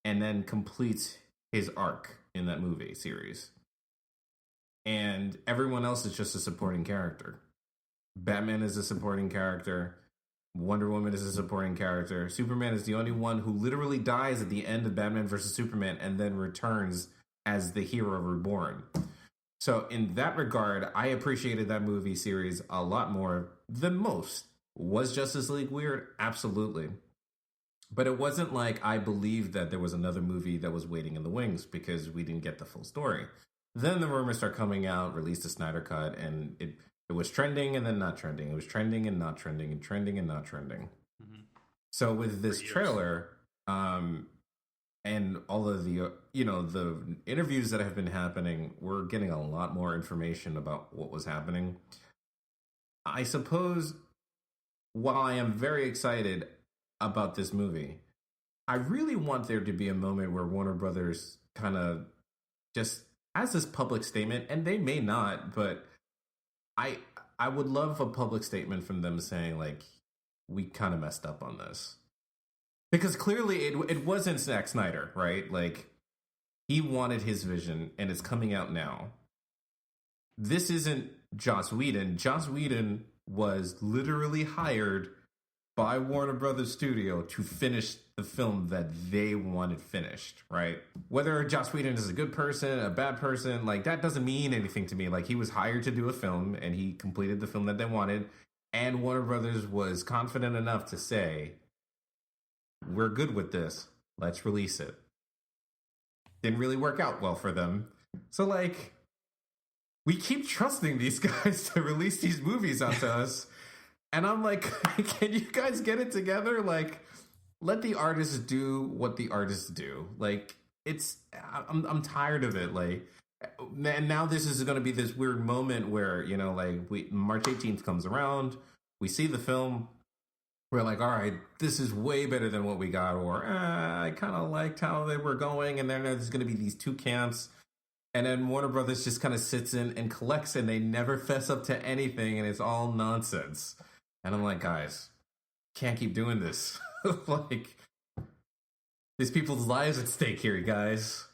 and then completes his arc in that movie series. And everyone else is just a supporting character. Batman is a supporting character. Wonder Woman is a supporting character. Superman is the only one who literally dies at the end of Batman vs. Superman and then returns as the hero reborn. So in that regard, I appreciated that movie series a lot more than most. Was Justice League weird? Absolutely. But it wasn't like I believed that there was another movie that was waiting in the wings, because we didn't get the full story. Then the rumors start coming out, released a Snyder Cut, and it was trending and then not trending. It was trending and not trending, and trending and not trending. Mm-hmm. So with this trailer, and all of the, the interviews that have been happening, we're getting a lot more information about what was happening. I suppose, while I am very excited about this movie, I really want there to be a moment where Warner Brothers kind of just has this public statement, and they may not, but I would love a public statement from them saying, like, we kind of messed up on this. Because clearly it wasn't Zack Snyder, right? Like, he wanted his vision, and it's coming out now. This isn't Joss Whedon. Joss Whedon was literally hired by Warner Brothers Studio to finish the film that they wanted finished, right? Whether Joss Whedon is a good person, a bad person, like, that doesn't mean anything to me. Like, he was hired to do a film, and he completed the film that they wanted, and Warner Brothers was confident enough to say, we're good with this, let's release it. Didn't really work out well for them. So, like, we keep trusting these guys to release these movies onto us. And I'm like, can you guys get it together? Like, let the artists do what the artists do. Like, I'm tired of it. Like, and now this is going to be this weird moment where, you know, like, March 18th comes around, we see the film, we're like, all right, this is way better than what we got, or I kind of liked how they were going, and then there's going to be these two camps, and then Warner Brothers just kind of sits in and collects, and they never fess up to anything, and it's all nonsense. And I'm like, guys, can't keep doing this. Like, these people's lives at stake here, guys.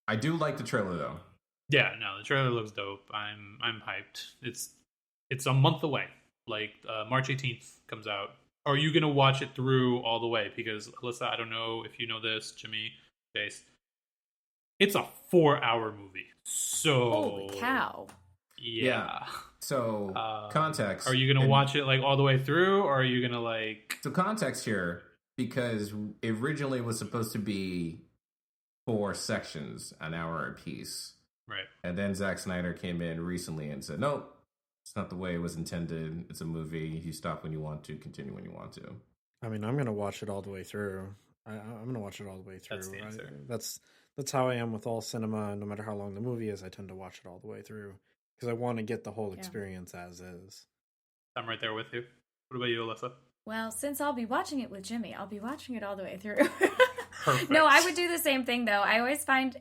I do like the trailer, though. Yeah, no, the trailer looks dope. I'm hyped. It's a month away. Like, March 18th comes out. Are you gonna watch it through all the way? Because Alyssa, I don't know if you know this, Jimmy, Jace. It's a 4-hour movie. So holy cow. Yeah. So context. Are you gonna watch it like all the way through, or are you gonna like? So context here, because it originally was supposed to be 4 sections, an hour apiece. Right. And then Zack Snyder came in recently and said, nope. It's not the way it was intended. It's a movie. You stop when you want to, continue when you want to. I mean, I'm going to watch it all the way through. I'm going to watch it all the way through. That's the answer. That's how I am with all cinema. No matter how long the movie is, I tend to watch it all the way through because I want to get the whole experience as is. I'm right there with you. What about you, Alyssa? Well, since I'll be watching it with Jimmy, I'll be watching it all the way through. Perfect. No, I would do the same thing, though. I always find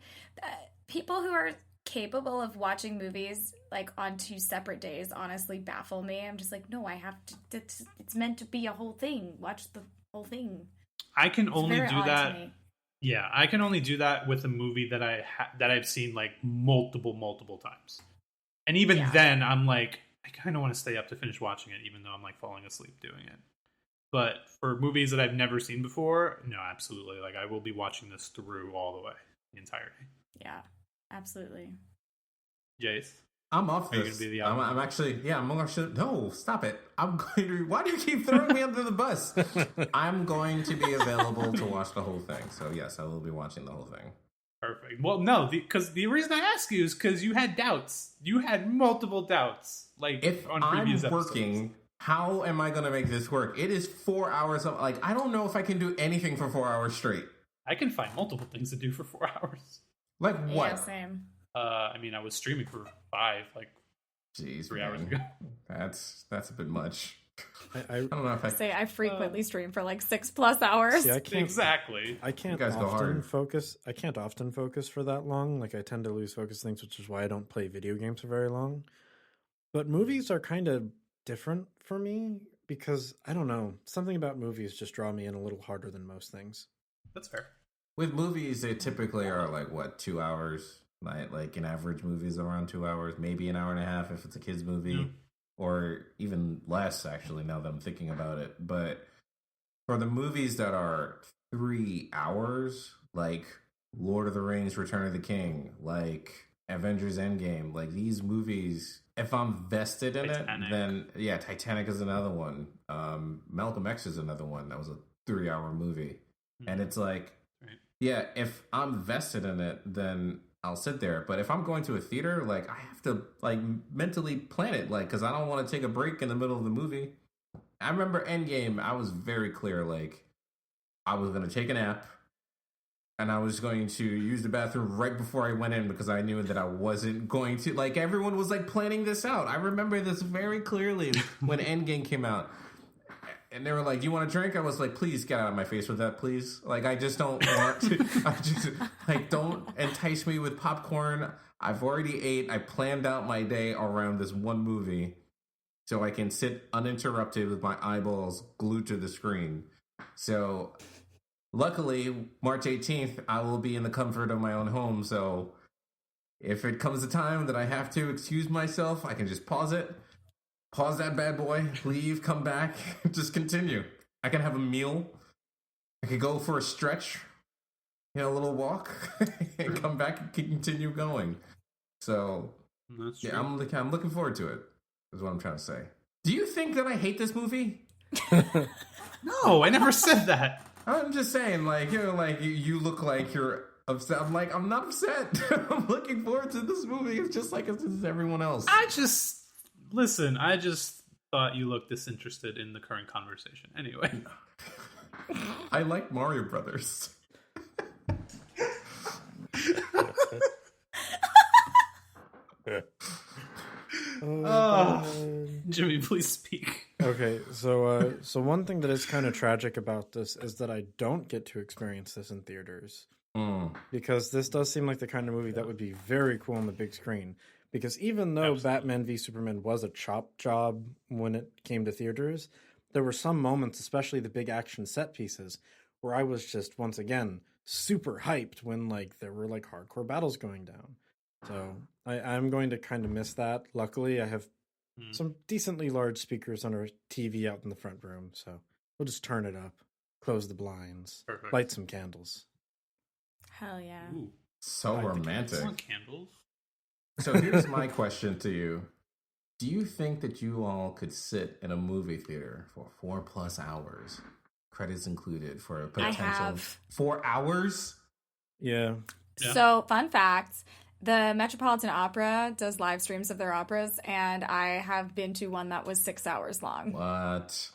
people who are capable of watching movies like on 2 separate days honestly baffle me. I'm just like, no, I have to. It's meant to be a whole thing. Watch the whole thing. I can only do that. Me. Yeah, I can only do that with a movie that I've seen like multiple times, and even then, I'm like, I kind of want to stay up to finish watching it, even though I'm like falling asleep doing it. But for movies that I've never seen before, no, absolutely. Like, I will be watching this through all the way, the entirety. Yeah. Absolutely. Jace? I'm off this. Are you going to be the I'm actually, no, stop it. I'm going to, why do you keep throwing me under the bus? I'm going to be available to watch the whole thing. So yes, I will be watching the whole thing. Perfect. Well, no, because the reason I ask you is because you had doubts. You had multiple doubts. Like, if on previous I'm episodes. working, how am I going to make this work? It is 4 hours of, like, I don't know if I can do anything for 4 hours straight. I can find multiple things to do for 4 hours. Like what? Yeah, same. I mean, I was streaming for 5, like, Jeez, 3 hours ago. That's a bit much. I don't know if I frequently stream for like 6+ hours. See, I can't, exactly. I can't You guys go often hard. focus. I can't often focus for that long. Like, I tend to lose focus things, which is why I don't play video games for very long. But movies are kind of different for me because I don't know, something about movies just draw me in a little harder than most things. That's fair. With movies, they typically are like, what, 2 hours? Like an average movie is around 2 hours, maybe an hour and a half if it's a kid's movie, or even less, actually, now that I'm thinking about it. But for the movies that are 3 hours, like Lord of the Rings, Return of the King, like Avengers Endgame, like these movies, if I'm vested in Titanic. it, then, yeah, Titanic is another one. Malcolm X is another one. That was a 3-hour movie. And it's like, yeah, if I'm vested in it, then I'll sit there. But if I'm going to a theater, like, I have to, like, mentally plan it, like, because I don't want to take a break in the middle of the movie. I remember Endgame, I was very clear, like, I was going to take a nap, and I was going to use the bathroom right before I went in because I knew that I wasn't going to, like, everyone was, like, planning this out. I remember this very clearly when Endgame came out. And they were like, "You want a drink?" I was like, "Please get out of my face with that, please. Like, I just don't want to. I just like don't entice me with popcorn. I've already ate. I planned out my day around this one movie, so I can sit uninterrupted with my eyeballs glued to the screen. So, luckily, March 18th, I will be in the comfort of my own home. So, if it comes a time that I have to excuse myself, I can just pause it." Pause that bad boy, leave, come back, just continue. I can have a meal. I could go for a stretch, a little walk, and come back and continue going. So, yeah, I'm looking forward to it, is what I'm trying to say. Do you think that I hate this movie? No, I never said that. I'm just saying, like, you look like you're upset. I'm like, I'm not upset. I'm looking forward to this movie. It's just like it's everyone else. Listen, I just thought you looked disinterested in the current conversation. Anyway. I like Mario Brothers. Jimmy, please speak. Okay, so one thing that is kind of tragic about this is that I don't get to experience this in theaters. Because this does seem like the kind of movie that would be very cool on the big screen. Because even though Batman v Superman was a chop job when it came to theaters, there were some moments, especially the big action set pieces, where I was just, once again, super hyped when like there were like hardcore battles going down. So I'm going to kind of miss that. Luckily, I have some decently large speakers on our TV out in the front room, so we'll just turn it up, close the blinds, light some candles. Hell yeah. Ooh. So romantic. I want candles. So here's my question to you. Do you think that you all could sit in a movie theater for 4+ hours, credits included, for a potential 4 hours? Yeah. So, fun fact, the Metropolitan Opera does live streams of their operas, and I have been to one that was 6 hours long. What?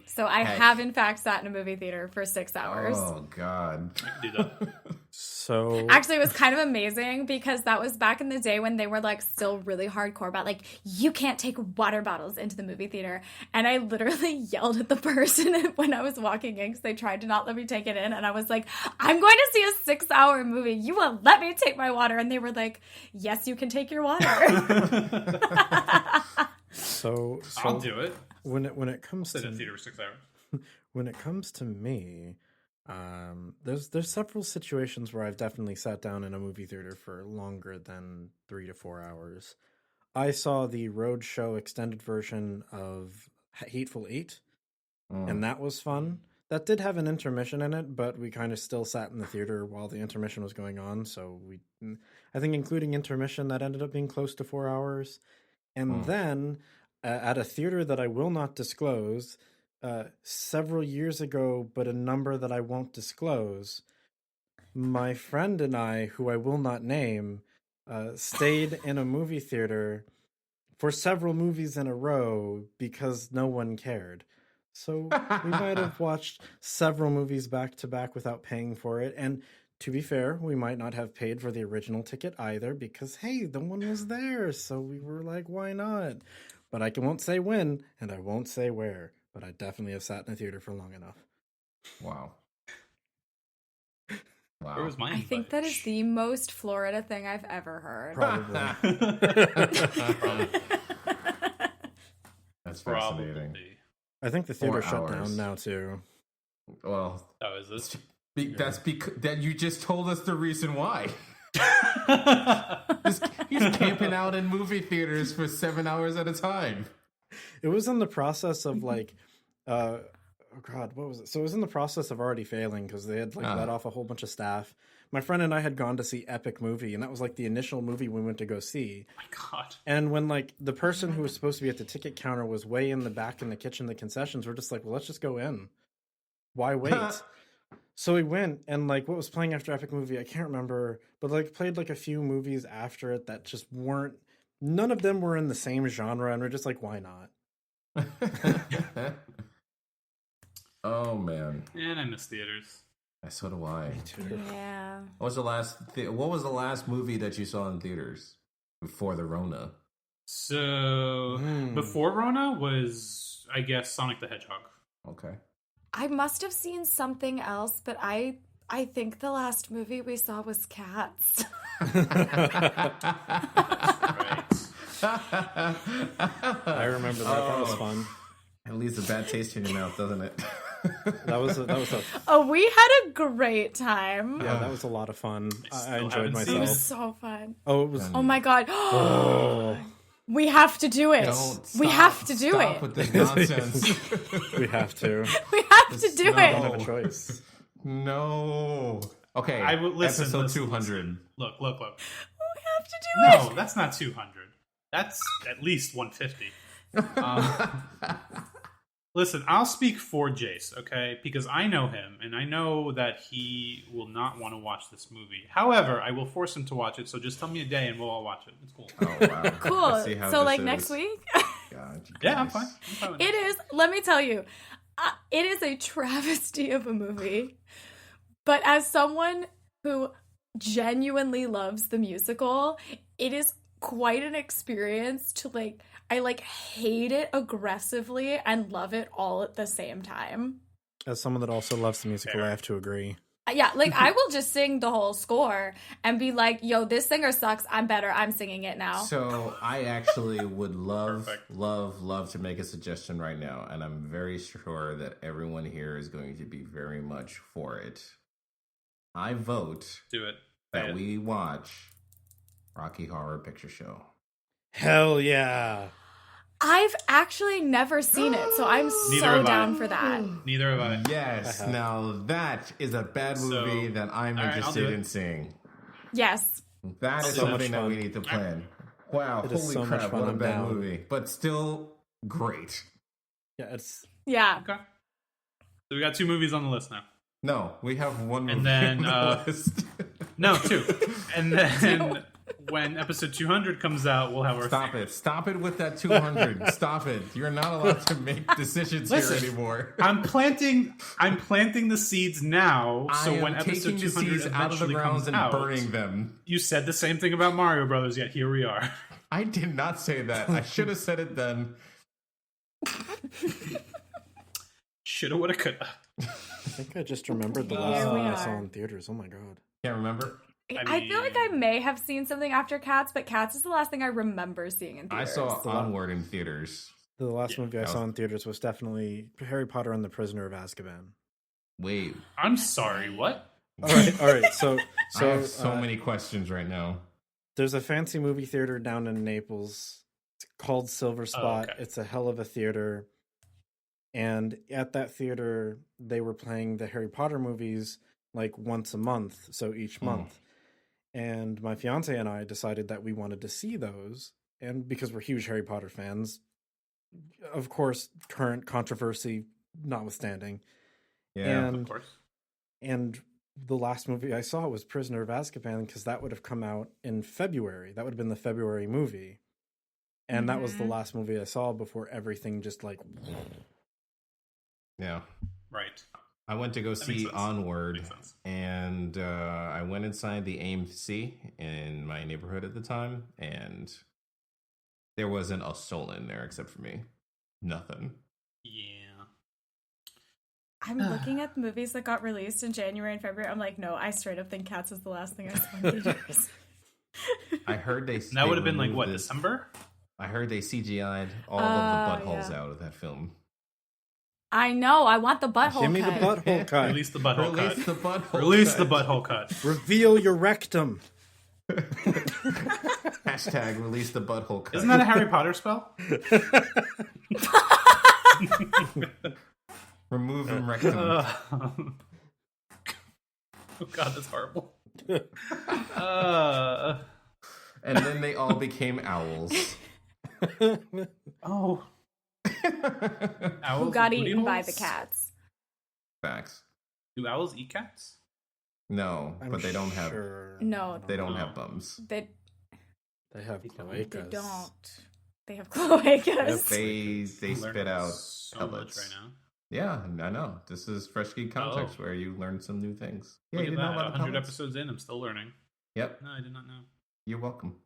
So I have, in fact, sat in a movie theater for 6 hours. Oh, God. I can do that. So actually, it was kind of amazing because that was back in the day when they were like still really hardcore about like, you can't take water bottles into the movie theater. And I literally yelled at the person when I was walking in because they tried to not let me take it in. And I was like, I'm going to see a 6-hour movie. You won't let me take my water. And they were like, yes, you can take your water. So I'll do it. When it comes to to the theater for 6 hours. When it comes to me, there's several situations where I've definitely sat down in a movie theater for longer than 3 to 4 hours. I saw the Roadshow extended version of Hateful Eight, and that was fun. That did have an intermission in it, but we kind of still sat in the theater while the intermission was going on. So I think including intermission, that ended up being close to 4 hours. And then at a theater that I will not disclose, several years ago, but a number that I won't disclose, my friend and I, who I will not name, stayed in a movie theater for several movies in a row because no one cared. So we might have watched several movies back to back without paying for it. And to be fair, we might not have paid for the original ticket either because, hey, the one was there. So we were like, why not? But I won't say when, and I won't say where. But I definitely have sat in a theater for long enough. Wow. Where was my invite? I think that is the most Florida thing I've ever heard. Probably. That's fascinating. I think the theater shut down now too. Well, is this? That's because that you just told us the reason why. He's camping out in movie theaters for 7 hours at a time. It was in the process of like, oh God, what was it? So it was in the process of already failing because they had like let off a whole bunch of staff. My friend and I had gone to see Epic Movie, and that was like the initial movie we went to go see. Oh my God. And when like the person who was supposed to be at the ticket counter was way in the back in the kitchen, the concessions, we're just like, well, let's just go in. Why wait? So we went, and like what was playing after Epic Movie, I can't remember, but like played like a few movies after it that just weren't, none of them were in the same genre, and we're just like, why not? Oh man. And I miss theaters. So do I. Me too. Yeah. What was the last movie that you saw in theaters before the Rona? So before Rona was, I guess, Sonic the Hedgehog. Okay. I must have seen something else, but I think the last movie we saw was Cats. I remember that. That was fun. It leaves a bad taste in your mouth, doesn't it? That was Oh, we had a great time. yeah, that was a lot of fun. I enjoyed It was myself. so fun. Oh, it was. Oh my god. Oh, We have to do it. We have to do Stop it. with this nonsense. we have to. We have to do We don't it. have a choice. No. Okay. I will listen. Episode listen, 200. listen. Look. We have to do it. No, that's not 200. That's at least 150. Listen, I'll speak for Jace, okay? Because I know him, and I know that he will not want to watch this movie. However, I will force him to watch it, so just tell me a day and we'll all watch it. It's cool. Oh, wow. Cool. Let's see how So this like is. next week? God, you Yeah, I'm guys. fine. I'm fine with It is, let me tell you, it is a travesty of a movie. But as someone who genuinely loves the musical, it is quite an experience to I hate it aggressively and love it all at the same time. As someone that also loves the musical, I have to agree. Yeah, I will just sing the whole score and be like, yo, this singer sucks. I'm better. I'm singing it now. So I actually would love, Perfect. love to make a suggestion right now, and I'm very sure that everyone here is going to be very much for it. I vote Do it. that we watch Rocky Horror Picture Show. Hell yeah! I've actually never seen it, so I'm Neither so have I. down for that. Neither have I. Yes, now that is a bad movie So, that I'm all right, I'll interested do it. in seeing. Yes. That is So much something that we fun. need to plan. Wow, It is holy so much crap, fun. what a I'm bad down. movie. But still great. Yeah, it's Yeah. Okay. So we got 2 movies on the list now. No, we have one movie And then, on the list. No, 2. And then when episode 200 comes out, we'll have our Stop it. Stop it with that 200. Stop it. You're not allowed to make decisions Listen, here anymore. I'm planting the seeds now, so I am when episode taking the 200 seeds out of the eventually ground comes and out, burning them. you said the same thing about Mario Brothers, yet here we are. I did not say that. I should have said it then. Shoulda, woulda, coulda. I think I just remembered the Here last we one I saw are. in theaters. Oh my god. Can't remember. I feel like I may have seen something after Cats, but Cats is the last thing I remember seeing in I theaters. saw Onward in theaters. The last movie I that saw was- in theaters was definitely Harry Potter and the Prisoner of Azkaban. Wait. I'm sorry, what? All right. So I have so many questions right now. there's a fancy movie theater down in Naples. It's called Silver Spot. okay. It's a hell of a theater. And at that theater, they were playing the Harry Potter movies like once a month, so each month. And my fiance and I decided that we wanted to see those. And because we're huge Harry Potter fans, of course, current controversy notwithstanding. Yeah. And Of course. and the last movie I saw was Prisoner of Azkaban because that would have come out in February. That would have been the February movie. And that was the last movie I saw before everything just like... Yeah. Right. I went to go makes see sense. Onward, Makes sense. and I went inside the AMC in my neighborhood at the time, and there wasn't a soul in there except for me. Nothing. Yeah. I'm looking at the movies that got released in January and February. I'm like, no, I straight up think Cats is the last thing I saw in theaters. I heard they. That would have been like, removed what, this- December? I heard they CGI'd all of the buttholes yeah. out of that film. I know. I want the butthole Give me the cut. butthole cut. Release the butthole Release cut. the butthole. Release cut. the butthole cut. Reveal your rectum. Hashtag release the butthole cut. Isn't that a Harry Potter spell? Remove him rectum. Oh god, that's horrible. And then they all became owls. Oh. Owls Who got with booty eaten by holes? the cats? Facts. Do owls eat cats? No, I'm but they don't have. sure No, They don't have bums. they They have they cloacas. don't. They have cloacas. They I'm spit learning out so pellets. much right now. Yeah, I know. This is Fresh Geek Context where you learn some new things. Yeah, Look you at didn't know that. about the 100 pellets? episodes in, I'm still learning. Yep, No, I did not know. you're welcome.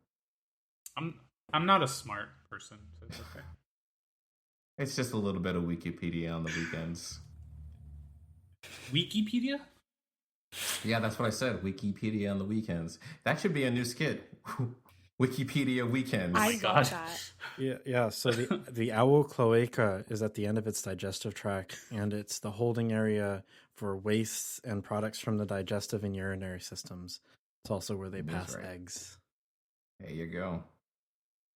I'm not a smart person, so it's okay. It's just a little bit of Wikipedia on the weekends. Wikipedia? Yeah, that's what I said. Wikipedia on the weekends. That should be a new skit. Wikipedia weekends. I love that. Yeah. So the owl cloaca is at the end of its digestive tract, and it's the holding area for wastes and products from the digestive and urinary systems. It's also where they pass eggs. There you go.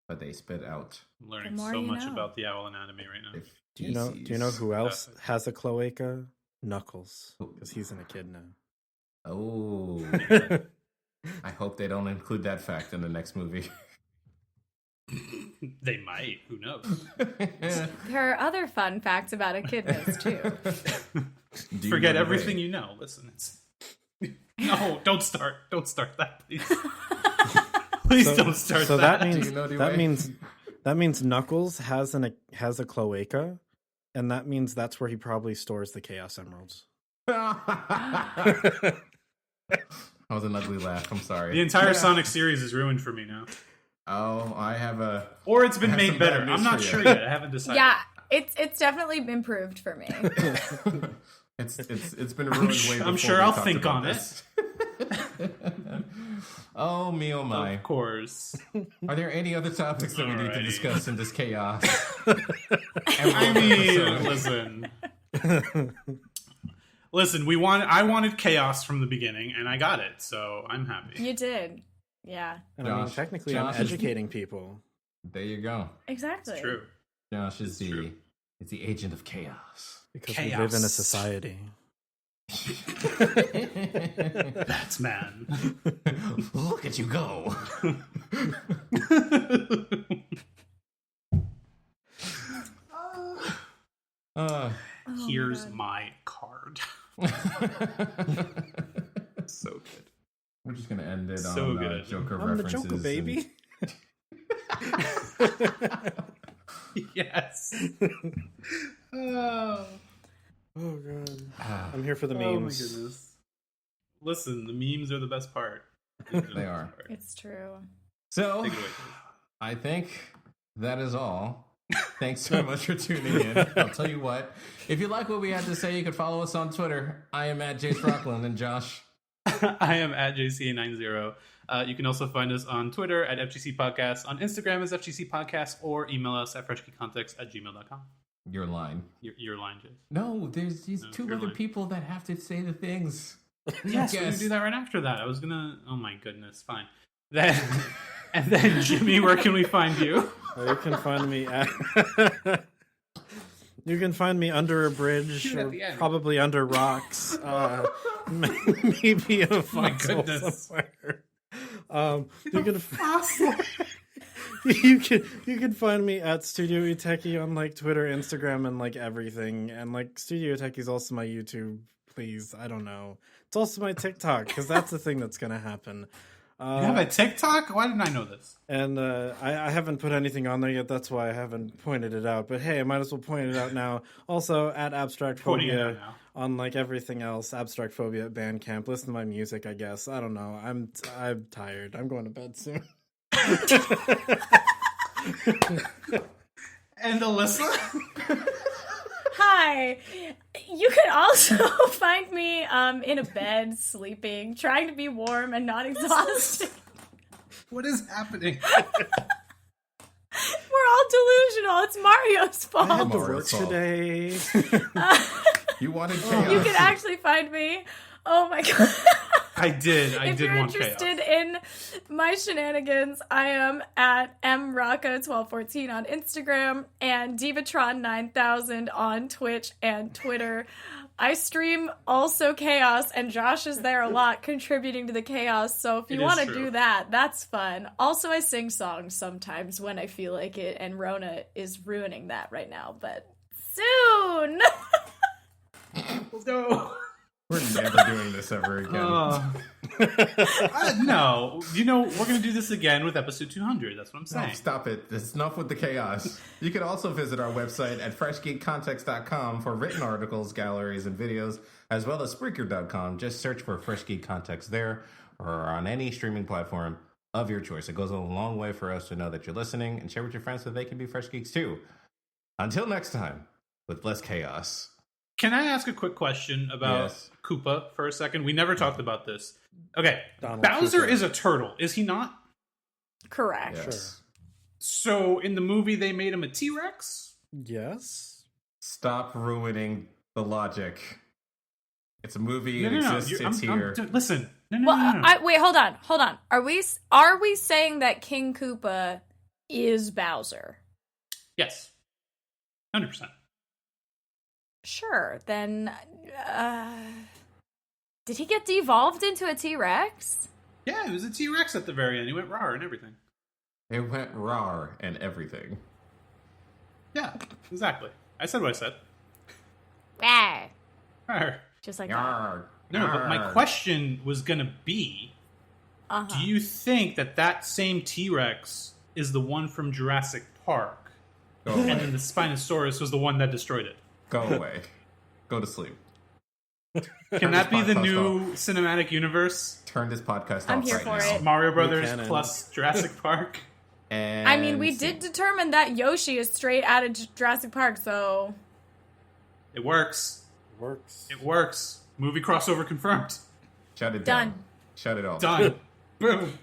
But they spit out. I'm learning so much about the owl anatomy right now. Do you know who else has a cloaca? Knuckles, because he's an echidna. Oh. I hope they don't include that fact in the next movie. They might. Who knows? There are other fun facts about echidnas, too. Forget everything you know. Listen, it's... No, don't start. Don't start that, please. Please don't start so that. That means Knuckles has a cloaca, and that means that's where he probably stores the Chaos Emeralds. That was an ugly laugh. I'm sorry. The entire Sonic series is ruined for me now. Oh, I have a... Or it's been made better. I'm not sure yet. I haven't decided. Yeah, it's definitely improved for me. It's been ruined way before. I'm sure I'll think on it. Oh, me, oh my. Of course. Are there any other topics that we need to discuss in this chaos? I mean, listen. I wanted chaos from the beginning, and I got it, so I'm happy. You did. Yeah. And I mean, technically, I'm educating people. There you go. Exactly. It's true. Josh is the agent of chaos. Because we live in a society. That's man. Look at you go. Here's my card. So good. We're just gonna end it so on good. Joker I'm references. the Joker, baby. Yes. Oh god. I'm here for the memes. Oh my goodness. Listen, the memes are the best part. They are. It's true. So, I think that is all. Thanks so much for tuning in. I'll tell you what, if you like what we had to say, you can follow us on Twitter. I am at Jace Rockland, and Josh. I am at JCA90. You can also find us on Twitter at FGC Podcast, on Instagram as FGC Podcast, or email us at freshkeycontext@gmail.com. Your line. Your line, Jace. No, there's these two other people that have to say the things. Yes, we're going to do that right after that. I was going to... Oh my goodness, fine. And then, Jimmy, where can we find you? You can find me at... You can find me under a bridge, or probably under rocks. Maybe a fossil somewhere. You can find me at Studio Iteki on like Twitter, Instagram, and like everything. And like Studio Iteki is also my YouTube. Please, I don't know. It's also my TikTok because that's the thing that's gonna happen. You have a TikTok? Why didn't I know this? And I haven't put anything on there yet. That's why I haven't pointed it out. But hey, I might as well point it out now. Also at Abstract Phobia on like everything else. Abstract Phobia at Bandcamp. Listen to my music, I guess. I don't know. I'm tired. I'm going to bed soon. And Alyssa? Hi. You can also find me in a bed, sleeping, trying to be warm and not exhausted. What is happening? We're all delusional. It's Mario's fault. I had to work today. You wanted chaos. You can actually find me. Oh my god. I did want chaos. If you're interested in my shenanigans, I am at mrocca1214 on Instagram and Divatron9000 on Twitch and Twitter. I stream also chaos, and Josh is there a lot contributing to the chaos, so if you want to do that, that's fun. Also, I sing songs sometimes when I feel like it, and Rona is ruining that right now, but soon! Let's go! We're never doing this ever again. No. You know, we're going to do this again with episode 200. That's what I'm saying. No, stop it. It's enough with the chaos. You can also visit our website at freshgeekcontext.com for written articles, galleries, and videos, as well as Spreaker.com. Just search for Fresh Geek Context there or on any streaming platform of your choice. It goes a long way for us to know that you're listening, and share with your friends so they can be fresh geeks too. Until next time, with less chaos. Can I ask a quick question about Koopa for a second? We never talked about this. Okay, Donald Bowser Koopa. is a turtle, is he not? Correct. Yes. Sure. So in the movie, they made him a T-Rex? Yes. Stop ruining the logic. It's a movie. No, It no, no. exists. It's here. Listen. No. Well, wait, hold on. Are we saying that King Koopa is Bowser? Yes. 100%. Sure. Then, did he get devolved into a T-Rex? Yeah, it was a T-Rex at the very end. He went rawr and everything. It went rawr and everything. Yeah, exactly. I said what I said. Rawr. Rawr. Just like that. Yarr. No, but my question was going to be, do you think that same T-Rex is the one from Jurassic Park? Go And away. then the Spinosaurus was the one that destroyed it? Go away. Go to sleep. Can that be the podcast new cinematic universe? Turn this podcast off I'm here right for now. it. Mario Brothers canon. plus Jurassic Park? And I mean, we did determine that Yoshi is straight out of Jurassic Park, so... It works. Works. It works. Movie crossover confirmed. Shut it Done. down. Shut it off. Done. Boom.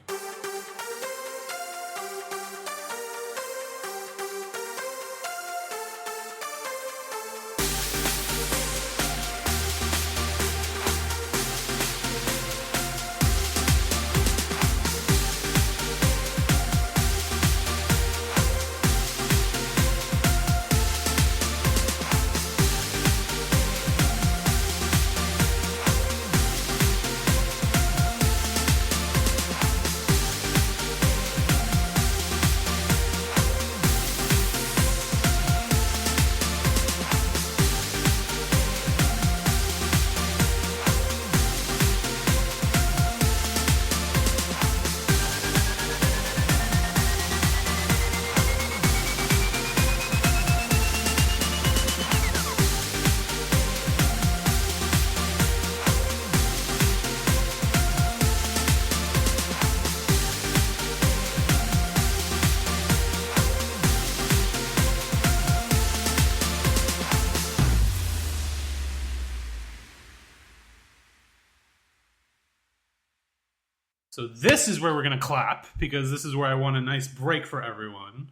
So this is where we're going to clap, because this is where I want a nice break for everyone.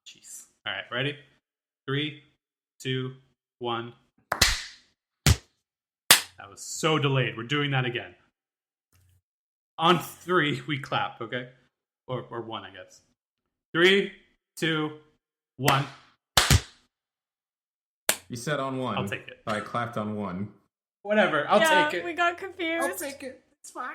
Jeez. All right, ready? 3, 2, 1. That was so delayed. We're doing that again. On 3, we clap, okay? Or 1, I guess. 3, 2, 1. You said on 1. I'll take it. I clapped on 1. Whatever, I'll take it. we got confused. I'll take it. It's fine.